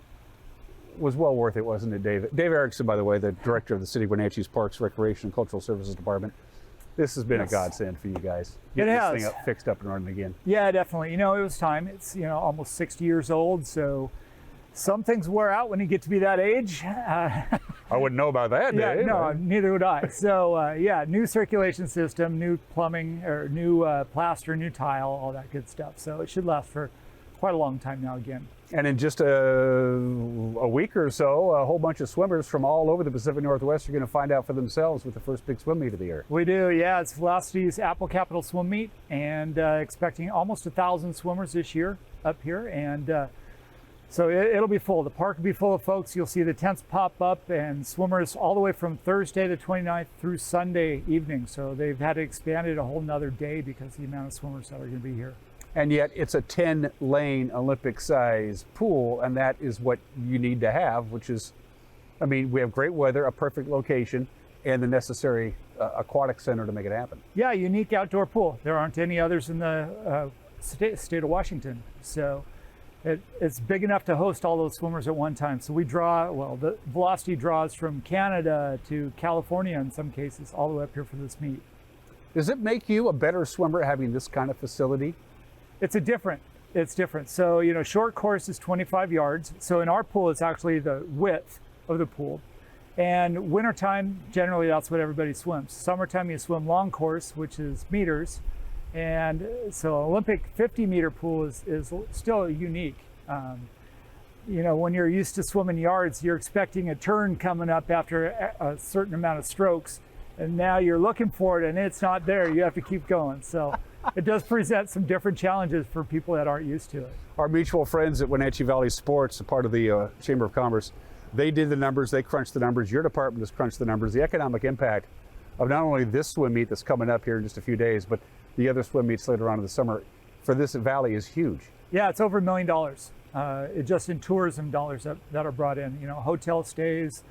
worth it, wasn't it, Dave? Dave Erickson, by the way, the director of the City of Wenatchee's Parks, Recreation, and Cultural Services Department. This has been a godsend for you guys. Getting this thing fixed up and running again. Yeah, definitely. You know, it was time. It's, you know, almost 60 years old, so some things wear out when you get to be that age. I wouldn't know about that, yeah, Dave. No, neither would I. So, yeah, new circulation system, new plumbing, or new plaster, new tile, all that good stuff. So it should last for quite a long time now again. And in just a week or so, a whole bunch of swimmers from all over the Pacific Northwest are going to find out for themselves with the first big swim meet of the year. We do, yeah. It's Velocity's Apple Capital Swim Meet, and expecting almost 1,000 swimmers this year up here. And so it'll be full. The park will be full of folks. You'll see the tents pop up and swimmers all the way from Thursday the 29th through Sunday evening. So they've had to expand it a whole nother day because of the amount of swimmers that are going to be here. And yet it's a 10-lane Olympic-size pool, and that is what you need to have, which is, I mean, we have great weather, a perfect location, and the necessary aquatic center to make it happen. Yeah, unique outdoor pool. There aren't any others in the state of Washington. So it's big enough to host all those swimmers at one time. So we draw, well, the Velocity draws from Canada to California in some cases, all the way up here for this meet. Does it make you a better swimmer having this kind of facility? It's different. So, you know, short course is 25 yards. So in our pool, it's actually the width of the pool. And wintertime, generally that's what everybody swims. Summertime, you swim long course, which is meters. And so Olympic 50-meter pool is still unique. You know, when you're used to swimming yards, you're expecting a turn coming up after a certain amount of strokes, and now you're looking for it and it's not there. You have to keep going. So it does present some different challenges for people that aren't used to it. Our mutual friends at Wenatchee Valley Sports, a part of the Chamber of Commerce, they did the numbers, they crunched the numbers, your department has crunched the numbers. The economic impact of not only this swim meet that's coming up here in just a few days, but the other swim meets later on in the summer for this valley is huge. Yeah, it's over $1 million, just in tourism dollars that are brought in, you know, hotel stays,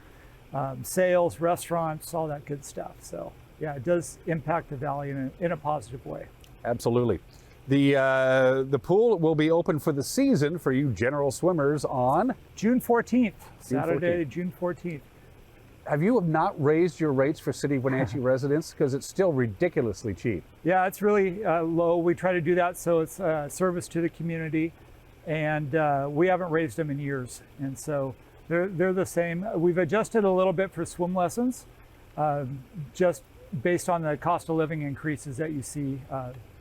sales, restaurants, all that good stuff. So yeah, it does impact the valley in a positive way. Absolutely. The pool will be open for the season for you general swimmers on June 14th, Saturday, June 14th. Have you not raised your rates for City of Wenatchee residents? Because it's still ridiculously cheap. Yeah, it's really low. We try to do that so it's a service to the community, and we haven't raised them in years. And so they're the same. We've adjusted a little bit for swim lessons, just based on the cost of living increases that you see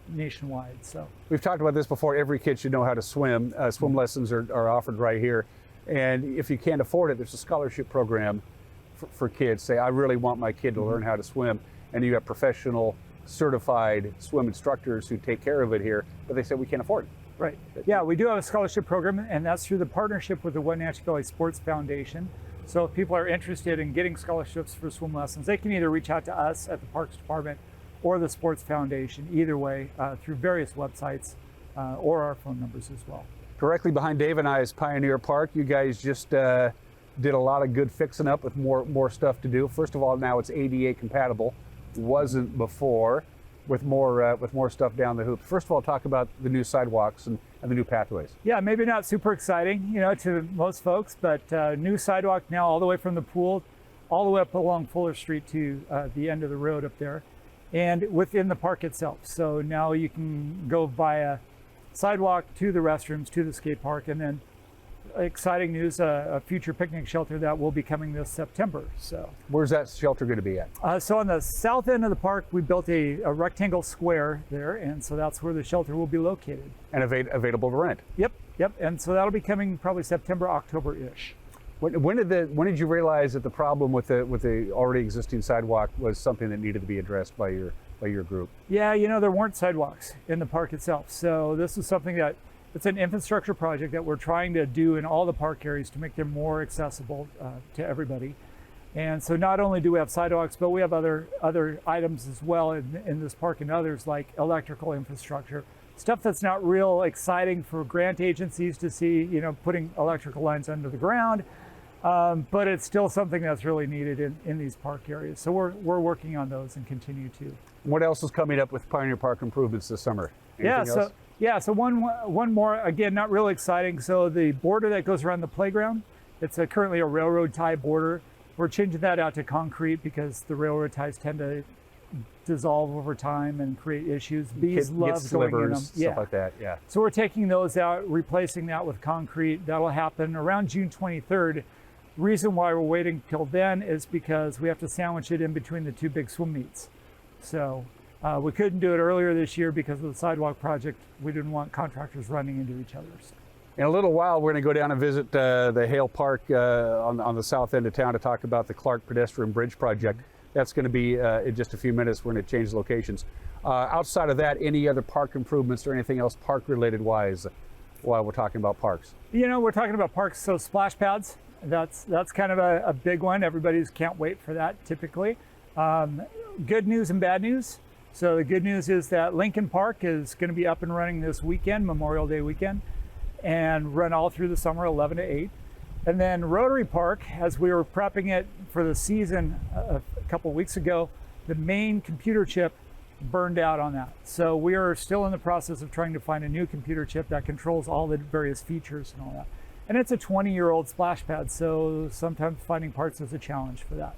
nationwide. So we've talked about this before. Every kid should know how to swim. Swim lessons are offered right here. And if you can't afford it, there's a scholarship program for kids. Say, I really want my kid to learn how to swim. And you have professional certified swim instructors who take care of it here, but they say we can't afford it. Right. Yeah, we do have a scholarship program, and that's through the partnership with the Wenatchee Valley Sports Foundation. So if people are interested in getting scholarships for swim lessons, they can either reach out to us at the Parks Department or the Sports Foundation, either way, through various websites or our phone numbers as well. Directly behind Dave and I is Pioneer Park. You guys just did a lot of good fixing up with more stuff to do. First of all, now it's ADA compatible. Wasn't before, with more stuff down the hoop. First of all, talk about the new sidewalks and the new pathways. Yeah, maybe not super exciting, you know, to most folks, but new sidewalk now all the way from the pool, all the way up along Fuller Street to the end of the road up there, and within the park itself. So now you can go via sidewalk to the restrooms, to the skate park, and then exciting news, a future picnic shelter that will be coming this September. So where's that shelter going to be at? So on the south end of the park, we built a rectangle square there, and so that's where the shelter will be located. And available to rent. Yep. And so that'll be coming probably September, October-ish. When did you realize that the problem with the already existing sidewalk was something that needed to be addressed by your group? Yeah, you know, there weren't sidewalks in the park itself, so this is something that it's an infrastructure project that we're trying to do in all the park areas to make them more accessible to everybody. And so not only do we have sidewalks, but we have other items as well in this park and others, like electrical infrastructure, stuff that's not real exciting for grant agencies to see, you know, putting electrical lines under the ground, but it's still something that's really needed in these park areas. So we're working on those and continue to. What else is coming up with Pioneer Park improvements this summer? Anything else? So one more, again, not real exciting. So the border that goes around the playground, it's currently a railroad tie border. We're changing that out to concrete because the railroad ties tend to dissolve over time and create issues. Bees love going in them. Stuff like that, yeah. So we're taking those out, replacing that with concrete. That'll happen around June 23rd. Reason why we're waiting till then is because we have to sandwich it in between the two big swim meets. So we couldn't do it earlier this year because of the sidewalk project. We didn't want contractors running into each other. In a little while, we're going to go down and visit the Hale Park on the south end of town to talk about the Clark Pedestrian Bridge project. That's going to be in just a few minutes. We're going to change locations. Outside of that, any other park improvements or anything else park-related wise while we're talking about parks? You know, we're talking about parks, so splash pads. That's kind of a big one. Everybody's can't wait for that typically. Good news and bad news. So the good news is that Lincoln Park is going to be up and running this weekend, Memorial Day weekend, and run all through the summer, 11 to 8. And then Rotary Park, as we were prepping it for the season a couple weeks ago, the main computer chip burned out on that. So we are still in the process of trying to find a new computer chip that controls all the various features and all that. And it's a 20-year-old splash pad, so sometimes finding parts is a challenge for that.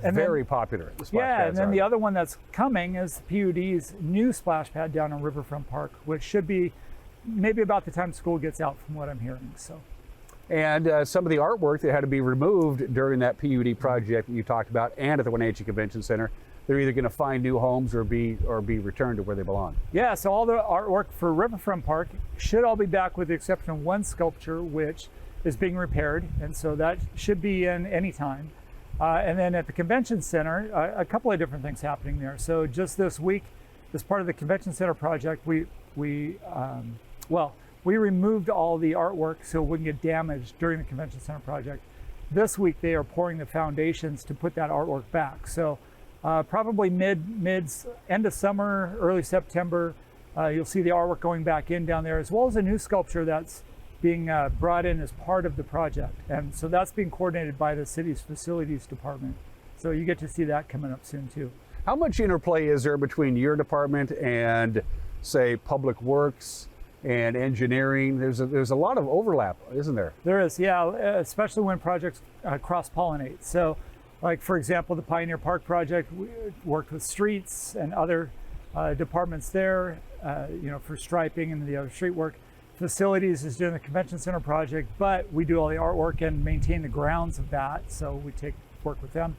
And very popular. The splash pads and then the other one that's coming is PUD's new splash pad down in Riverfront Park, which should be maybe about the time school gets out, from what I'm hearing. So, and some of the artwork that had to be removed during that PUD project that you talked about, and at the Wenatchee Convention Center, they're either going to find new homes or be returned to where they belong. Yeah, so all the artwork for Riverfront Park should all be back with the exception of one sculpture, which is being repaired, and so that should be in any time. And then at the Convention Center, a couple of different things happening there. So just this week, as part of the Convention Center project, we removed all the artwork so it wouldn't get damaged during the Convention Center project. This week they are pouring the foundations to put that artwork back. So probably end of summer, early September, you'll see the artwork going back in down there, as well as a new sculpture that's being brought in as part of the project. And so that's being coordinated by the city's facilities department. So you get to see that coming up soon too. How much interplay is there between your department and, say, Public Works and engineering? There's a lot of overlap, isn't there? There is, yeah, especially when projects cross-pollinate. So, like for example, the Pioneer Park project, we worked with streets and other departments there, for striping and the other street work. Facilities is doing the Convention Center project, but we do all the artwork and maintain the grounds of that, so we work with them.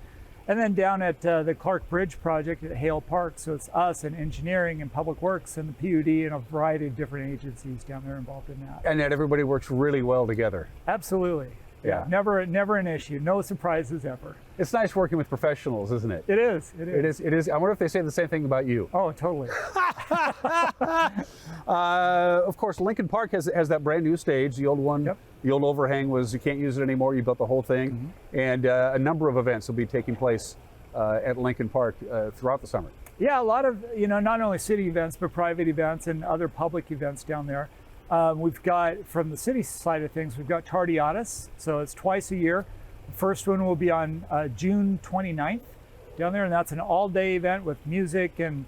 And then down at the Clark Bridge project at Hale Park, so it's us and engineering and Public Works and the PUD and a variety of different agencies down there involved in that. And that everybody works really well together. Absolutely. Yeah. Never an issue. No surprises ever. It's nice working with professionals, isn't it? It is. It is. I wonder if they say the same thing about you. Oh, totally. Of course, Lincoln Park has that brand new stage. The old one, Yep. The old overhang was you can't use it anymore. You built the whole thing. And a number of events will be taking place at Lincoln Park throughout the summer. Yeah, a lot of, not only city events, but private events and other public events down there. We've got, from the city side of things, we've got Tardiatus, so it's twice a year. The first one will be on June 29th down there, and that's an all-day event with music and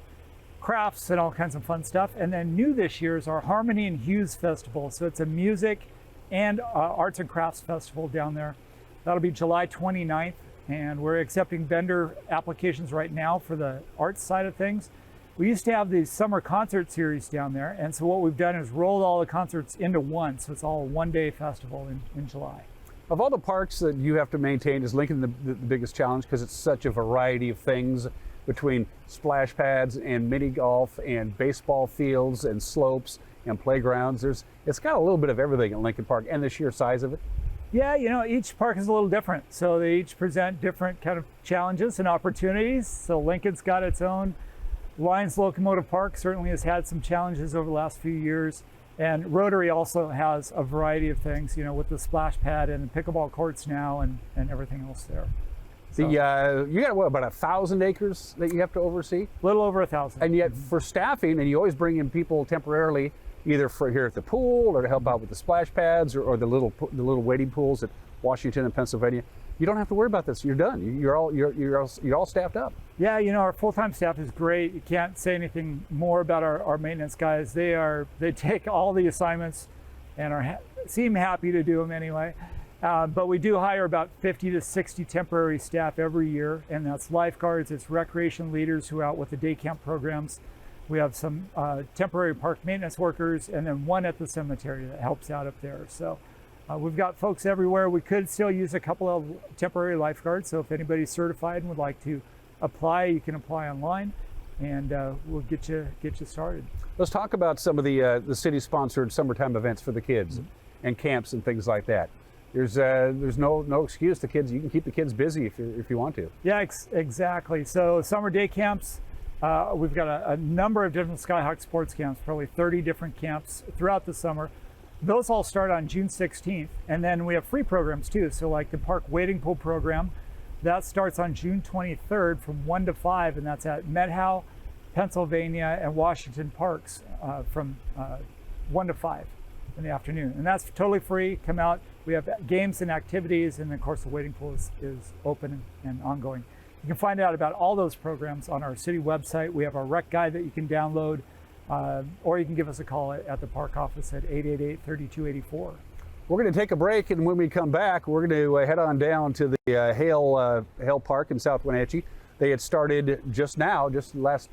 crafts and all kinds of fun stuff. And then new this year is our Harmony and Hues Festival, so it's a music and arts and crafts festival down there. That'll be July 29th, and we're accepting vendor applications right now for the arts side of things. We used to have these summer concert series down there, and so what we've done is rolled all the concerts into one, so it's all a one-day festival in July. Of all the parks that you have to maintain, is Lincoln the biggest challenge because it's such a variety of things between splash pads and mini golf and baseball fields and slopes and playgrounds. It's got a little bit of everything at Lincoln Park, and the sheer size of it. Yeah, each park is a little different, so they each present different kind of challenges and opportunities. So Lincoln's got its own. Lions Locomotive Park certainly has had some challenges over the last few years, and Rotary also has a variety of things, with the splash pad and the pickleball courts now and everything else there. So, you got about 1,000 acres that you have to oversee? A little over 1,000. And yet for staffing, and you always bring in people temporarily, either for here at the pool or to help out with the splash pads or the little wading pools at Washington and Pennsylvania. You don't have to worry about this. You're done. You're all staffed up. Yeah, our full-time staff is great. You can't say anything more about our maintenance guys. They take all the assignments and seem happy to do them anyway. But we do hire about 50 to 60 temporary staff every year, and that's lifeguards, it's recreation leaders who are out with the day camp programs. We have some temporary park maintenance workers, and then one at the cemetery that helps out up there. So we've got folks everywhere. We could still use a couple of temporary lifeguards, so if anybody's certified and would like to apply, you can apply online, and we'll get you started. Let's talk about some of the city-sponsored summertime events for the kids and camps and things like that. There's no excuse. The kids, you can keep the kids busy if you want to. Yeah, exactly. So summer day camps, we've got a number of different Skyhawk sports camps, probably 30 different camps throughout the summer. Those all start on June 16th, and then we have free programs too. So like the park wading pool program, that starts on June 23rd from 1 to 5, and that's at Methow, Pennsylvania, and Washington parks from 1 to 5 in the afternoon. And that's totally free. Come out. We have games and activities, and of course the wading pool is open and ongoing. You can find out about all those programs on our city website. We have our rec guide that you can download, or you can give us a call at the park office at 888-3284. We're going to take a break, and when we come back, we're going to head on down to the Hale Park in South Wenatchee. They had started just the last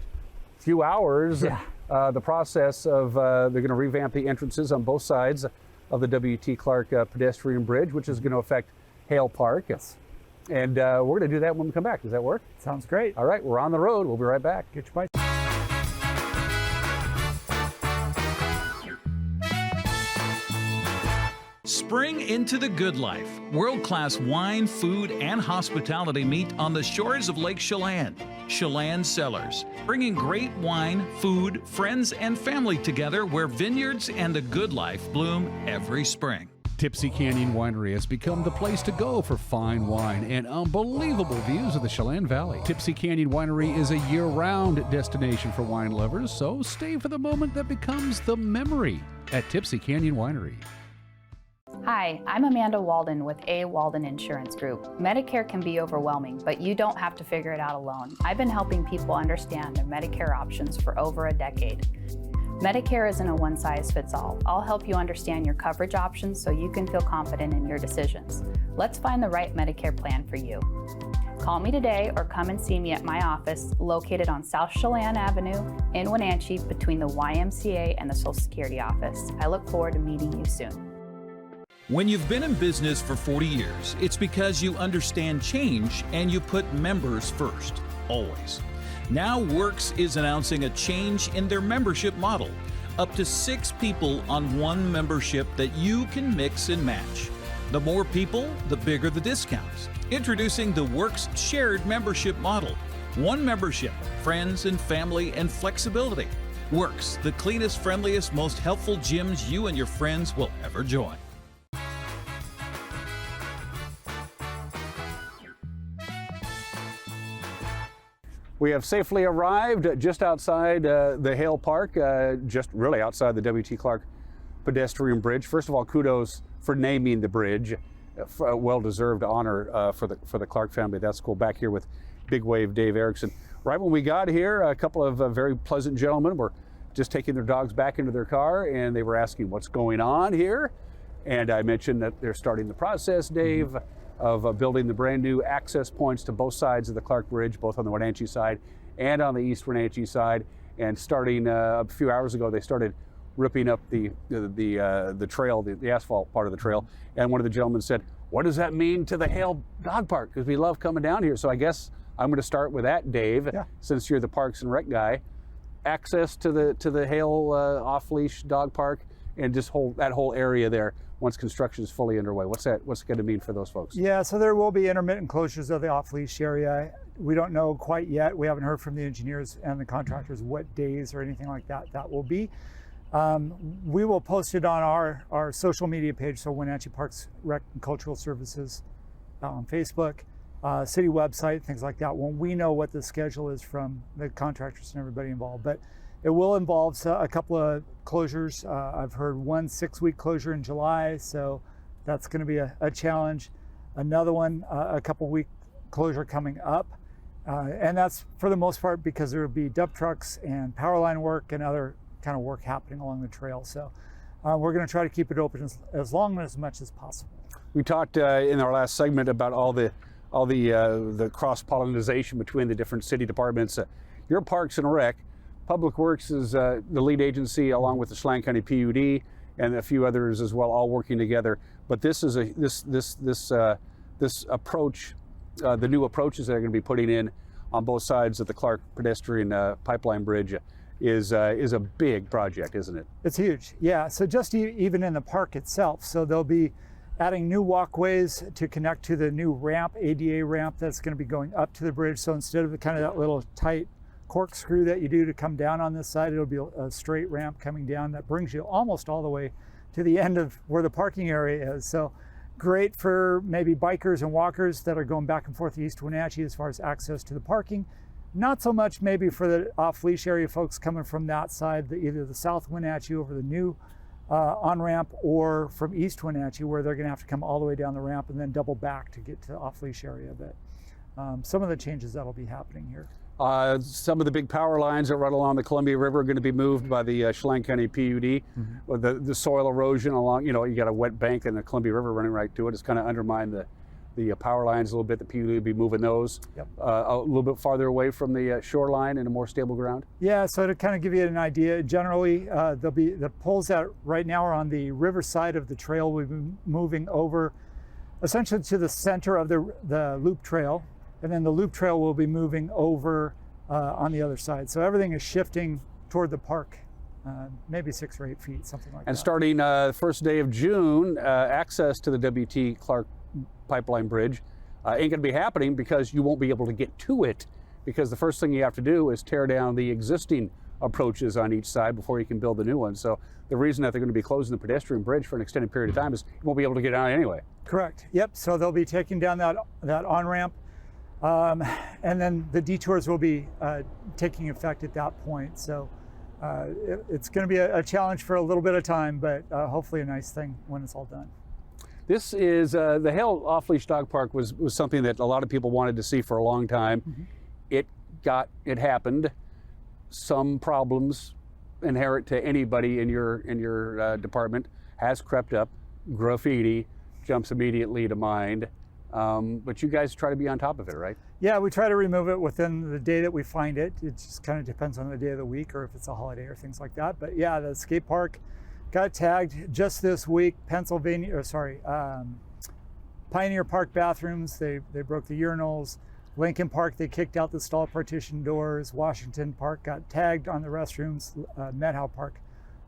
few hours, the process of they're going to revamp the entrances on both sides of the W.T. Clark pedestrian bridge, which is going to affect Hale Park. Yes. And we're going to do that when we come back. Does that work? Sounds great. All right, we're on the road. We'll be right back. Get your bike. Spring into the good life. World-class wine, food, and hospitality meet on the shores of Lake Chelan. Chelan Cellars, bringing great wine, food, friends, and family together where vineyards and the good life bloom every spring. Tipsy Canyon Winery has become the place to go for fine wine and unbelievable views of the Chelan Valley. Tipsy Canyon Winery is a year-round destination for wine lovers, so stay for the moment that becomes the memory at Tipsy Canyon Winery. Hi, I'm Amanda Walden with A. Walden Insurance Group. Medicare can be overwhelming, but you don't have to figure it out alone. I've been helping people understand their Medicare options for over a decade. Medicare isn't a one-size-fits-all. I'll help you understand your coverage options so you can feel confident in your decisions. Let's find the right Medicare plan for you. Call me today or come and see me at my office located on South Chelan Avenue in Wenatchee between the YMCA and the Social Security office. I look forward to meeting you soon. When you've been in business for 40 years, it's because you understand change and you put members first, always. Now Works is announcing a change in their membership model. Up to 6 people on one membership that you can mix and match. The more people, the bigger the discounts. Introducing the Works shared membership model. One membership, friends and family and flexibility. Works, the cleanest, friendliest, most helpful gyms you and your friends will ever join. We have safely arrived just outside the Hale Park, just really outside the W.T. Clark pedestrian bridge. First of all, kudos for naming the bridge. A well-deserved honor for the Clark family. That's cool. Back here with Big Wave Dave Erickson. Right when we got here, a couple of very pleasant gentlemen were just taking their dogs back into their car, and they were asking what's going on here. And I mentioned that they're starting the process, Dave, of building the brand new access points to both sides of the Clark Bridge, both on the Wenatchee side and on the East Wenatchee side. And starting a few hours ago, they started ripping up the trail, the asphalt part of the trail. And one of the gentlemen said, "What does that mean to the Hale Dog Park? Because we love coming down here." So I guess I'm going to start with that, Dave, since you're the Parks and Rec guy. Access to the Hale off-leash dog park and just that whole area there once construction is fully underway. What's it going to mean for those folks? Yeah, so there will be intermittent closures of the off-leash area. We don't know quite yet. We haven't heard from the engineers and the contractors what days or anything like that will be. We will post it on our social media page, so Wenatchee Parks Rec and Cultural Services on Facebook, city website, things like that, when we know what the schedule is from the contractors and everybody involved. But it will involve a couple of closures. I've heard 1 6-week closure in July, so that's going to be a challenge. Another one, a couple-week closure coming up. And that's for the most part because there will be dump trucks and power line work and other kind of work happening along the trail. So we're going to try to keep it open as long and as much as possible. We talked in our last segment about all the cross-pollination between the different city departments. Your Parks and Rec, Public Works is the lead agency, along with the Chelan County PUD and a few others as well, all working together. But this is this approach, the new approaches that are going to be putting in on both sides of the Clark pedestrian pipeline bridge is a big project, isn't it? It's huge, yeah. So just even in the park itself, so they'll be adding new walkways to connect to the new ramp, ADA ramp that's going to be going up to the bridge. So instead of that little tight corkscrew that you do to come down on this side, it'll be a straight ramp coming down that brings you almost all the way to the end of where the parking area is. So great for maybe bikers and walkers that are going back and forth East Wenatchee as far as access to the parking. Not so much maybe for the off-leash area folks coming from that side, either the South Wenatchee over the new on-ramp, or from East Wenatchee where they're going to have to come all the way down the ramp and then double back to get to the off-leash area. But some of the changes that'll be happening here. Some of the big power lines that run along the Columbia River are going to be moved by the Chelan County PUD. With the soil erosion along, you got a wet bank and the Columbia River running right to it. It's kind of undermined the power lines a little bit. The PUD will be moving those a little bit farther away from the shoreline and a more stable ground. Yeah, so to kind of give you an idea, generally there'll be the poles that right now are on the river side of the trail. We've been moving over essentially to the center of the loop trail, and then the loop trail will be moving over on the other side. So everything is shifting toward the park, maybe 6 or 8 feet, something like that. And starting first day of June, access to the W.T. Clark Pipeline Bridge ain't going to be happening because you won't be able to get to it, because the first thing you have to do is tear down the existing approaches on each side before you can build the new one. So the reason that they're going to be closing the pedestrian bridge for an extended period of time is you won't be able to get out anyway. Correct. Yep. So they'll be taking down that on-ramp, and then the detours will be taking effect at that point. So it's going to be a challenge for a little bit of time, but hopefully a nice thing when it's all done. This is the Hale Off-Leash Dog Park was something that a lot of people wanted to see for a long time. Mm-hmm. It happened. Some problems inherent to anybody in your department has crept up. Graffiti jumps immediately to mind, but you guys try to be on top of it, right? Yeah, we try to remove it within the day that we find it. It just kind of depends on the day of the week or if it's a holiday or things like that. But yeah, the skate park got tagged just this week. Pioneer Park bathrooms, they broke the urinals. Lincoln Park, they kicked out the stall partition doors. Washington Park got tagged on the restrooms. Methow Park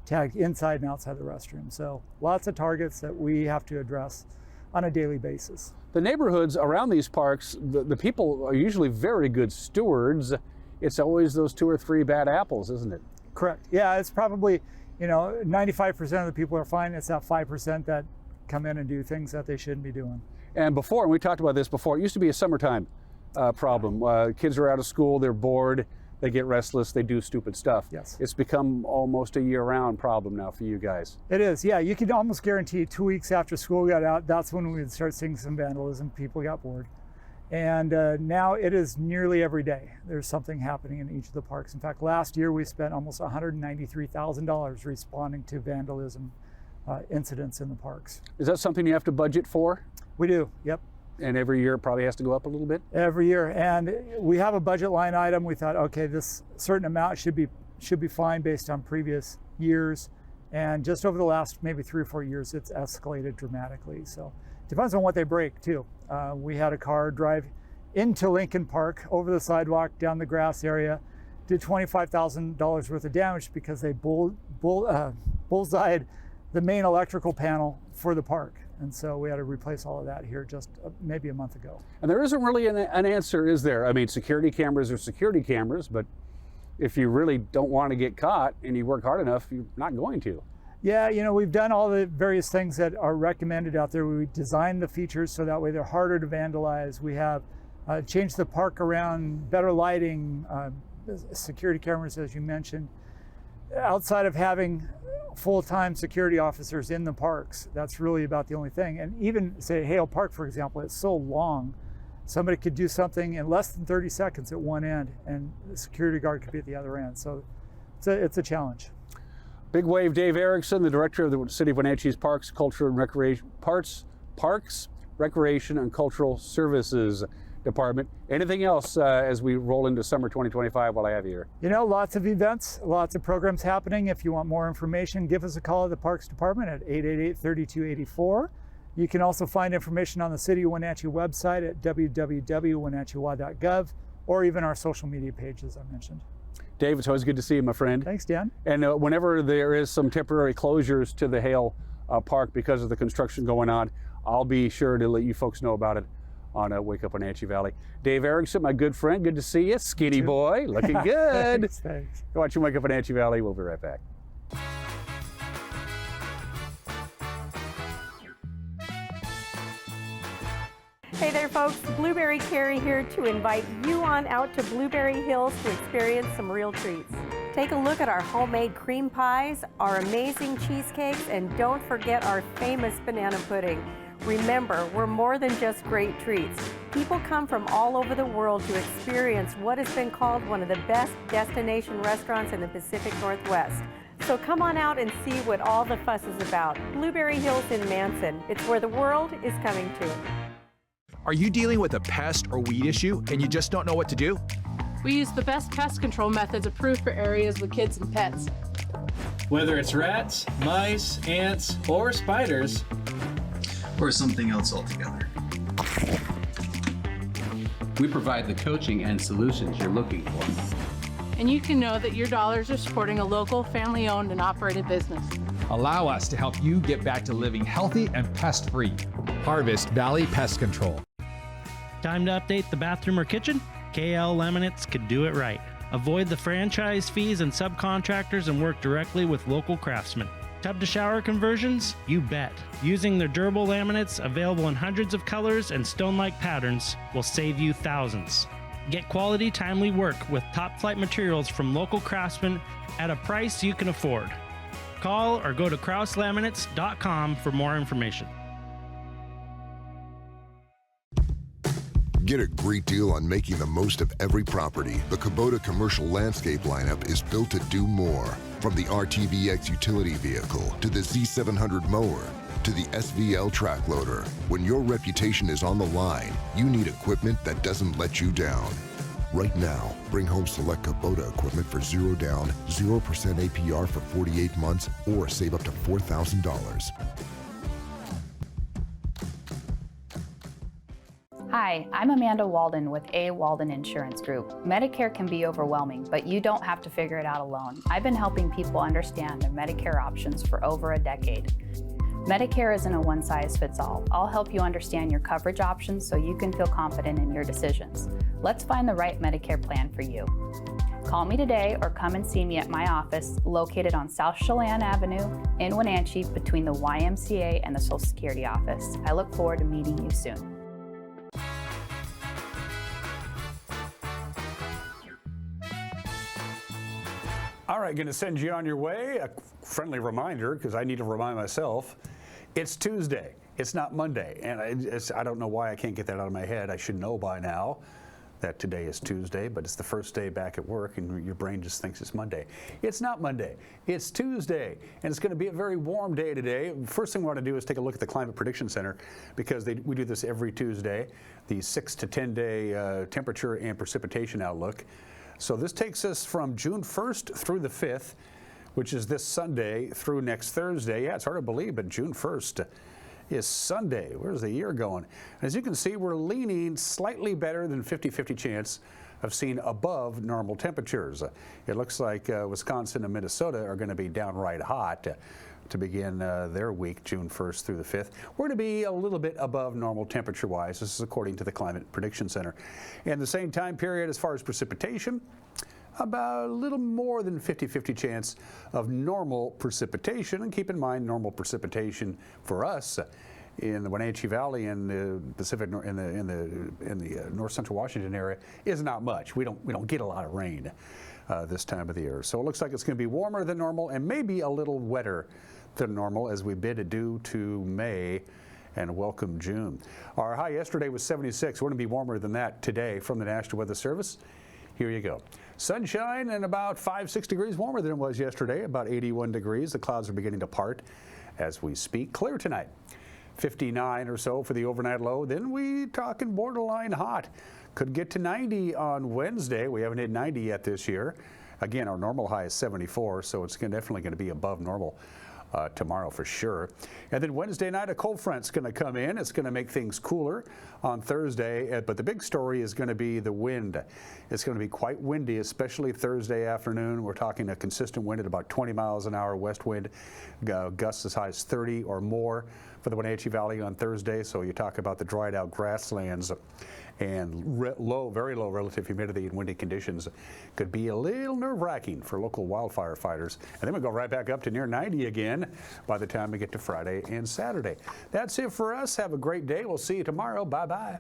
tagged inside and outside the restroom. So lots of targets that we have to address on a daily basis. The neighborhoods around these parks, the people are usually very good stewards. It's always those 2 or 3 bad apples, isn't it? Correct. Yeah, it's probably, 95% of the people are fine. It's that 5% that come in and do things that they shouldn't be doing. And before, and we talked about this before, it used to be a summertime problem. Kids are out of school, they're bored, they get restless, they do stupid stuff. Yes. It's become almost a year-round problem now for you guys. It is, yeah. You can almost guarantee 2 weeks after school got out, that's when we would start seeing some vandalism. People got bored. And now it is nearly every day. There's something happening in each of the parks. In fact, last year we spent almost $193,000 responding to vandalism incidents in the parks. Is that something you have to budget for? We do, yep. And every year it probably has to go up a little bit? Every year, and we have a budget line item. We thought, okay, this certain amount should be fine based on previous years, and just over the last maybe 3 or 4 years, it's escalated dramatically. So it depends on what they break too. We had a car drive into Lincoln Park over the sidewalk down the grass area, did $25,000 worth of damage because they bullseyed the main electrical panel for the park. And so we had to replace all of that here just maybe a month ago. And there isn't really an answer, is there? I mean, security cameras are security cameras, but if you really don't want to get caught and you work hard enough, you're not going to. Yeah, we've done all the various things that are recommended out there. We designed the features so that way they're harder to vandalize. We have changed the park around, better lighting, security cameras, as you mentioned. Outside of having full-time security officers in the parks, that's really about the only thing. And even, say, Hale Park, for example, it's so long, somebody could do something in less than 30 seconds at one end, and the security guard could be at the other end. So it's a challenge. Big Wave Dave Erickson, the director of the City of Wenatchee's Parks, Cultural and Recreation, Parks, Recreation and Cultural Services Department. Anything else as we roll into summer 2025 while I have you here? Lots of events, lots of programs happening. If you want more information, give us a call at the Parks Department at 888-3284. You can also find information on the City of Wenatchee website at www.wenatcheewa.gov, or even our social media pages I mentioned. Dave, it's always good to see you, my friend. Thanks, Dan. And whenever there is some temporary closures to the Hale Park because of the construction going on, I'll be sure to let you folks know about it on Wake Up Wenatchee Valley. Dave Erickson, my good friend, good to see you. Skinny boy, looking good. Thanks. Go watch Wake Up Wenatchee Valley. We'll be right back. Hey there, folks. Blueberry Carrie here to invite you on out to Blueberry Hills to experience some real treats. Take a look at our homemade cream pies, our amazing cheesecakes, and don't forget our famous banana pudding. Remember, we're more than just great treats. People come from all over the world to experience what has been called one of the best destination restaurants in the Pacific Northwest. So come on out and see what all the fuss is about. Blueberry Hills in Manson. It's where the world is coming to. Are you dealing with a pest or weed issue and you just don't know what to do? We use the best pest control methods approved for areas with kids and pets. Whether it's rats, mice, ants, or spiders, or something else altogether. We provide the coaching and solutions you're looking for. And you can know that your dollars are supporting a local, family-owned and operated business. Allow us to help you get back to living healthy and pest-free. Harvest Valley Pest Control. Time to update the bathroom or kitchen? KL Laminates could do it right. Avoid the franchise fees and subcontractors and work directly with local craftsmen. Tub to shower conversions? You bet. Using their durable laminates, available in hundreds of colors and stone-like patterns, will save you thousands. Get quality, timely work with top-flight materials from local craftsmen at a price you can afford. Call or go to KrausLaminates.com for more information. Get a great deal on making the most of every property. The Kubota commercial landscape lineup is built to do more. From the RTVX utility vehicle to the Z700 mower to the SVL track loader. When your reputation is on the line, you need equipment that doesn't let you down. Right now, bring home select Kubota equipment for $0 down, 0% APR for 48 months, or save up to $4,000. Hi, I'm Amanda Walden with A. Walden Insurance Group. Medicare can be overwhelming, but you don't have to figure it out alone. I've been helping people understand their Medicare options for over a decade. Medicare isn't a one-size-fits-all. I'll help you understand your coverage options so you can feel confident in your decisions. Let's find the right Medicare plan for you. Call me today or come and see me at my office located on South Chelan Avenue in Wenatchee between the YMCA and the Social Security office. I look forward to meeting you soon. All right, going to send you on your way. A friendly reminder, because I need to remind myself, it's Tuesday. It's not Monday. And I don't know why I can't get that out of my head. I should know by now that today is Tuesday, but it's the first day back at work, and your brain just thinks it's Monday. It's not Monday. It's Tuesday, and it's going to be a very warm day today. First thing we want to do is take a look at the Climate Prediction Center, because we do this every Tuesday, the 6 to 10 day temperature and precipitation outlook. So this takes us from June 1st through the 5th, which is this Sunday, through next Thursday. Yeah, it's hard to believe, but June 1st is Sunday. Where's the year going? As you can see, we're leaning slightly better than 50-50 chance of seeing above normal temperatures. It looks like Wisconsin and Minnesota are going to be downright hot to begin their week, June 1st through the 5th. We're going to be a little bit above normal temperature-wise. This is according to the Climate Prediction Center. In the same time period, as far as precipitation, about a little more than 50-50 chance of normal precipitation. And keep in mind, normal precipitation for us in the Wenatchee Valley and the Pacific, in the north central Washington area, is not much. We don't get a lot of rain this time of the year. So it looks like it's going to be warmer than normal and maybe a little wetter than normal as we bid adieu to May and welcome June. Our high yesterday was 76. We're going to be warmer than that today from the National Weather Service. Here you go. Sunshine and about 5-6 degrees warmer than it was yesterday, about 81 degrees. The clouds are beginning to part as we speak. Clear tonight. 59 or so for the overnight low. Then we talking borderline hot. Could get to 90 on Wednesday. We haven't hit 90 yet this year. Again, our normal high is 74, so it's definitely going to be above normal tomorrow for sure. And then Wednesday night, a cold front's going to come in. It's going to make things cooler on Thursday, but the big story is going to be the wind. It's going to be quite windy, especially Thursday afternoon. We're talking a consistent wind at about 20 miles an hour west wind, gusts as high as 30 or more for the Wenatchee Valley on Thursday. So you talk about the dried out grasslands and very low relative humidity and windy conditions. Could be a little nerve-wracking for local wildfire fighters. And then we go right back up to near 90 again by the time we get to Friday and Saturday. That's it for us. Have a great day. We'll see you tomorrow. Bye-bye.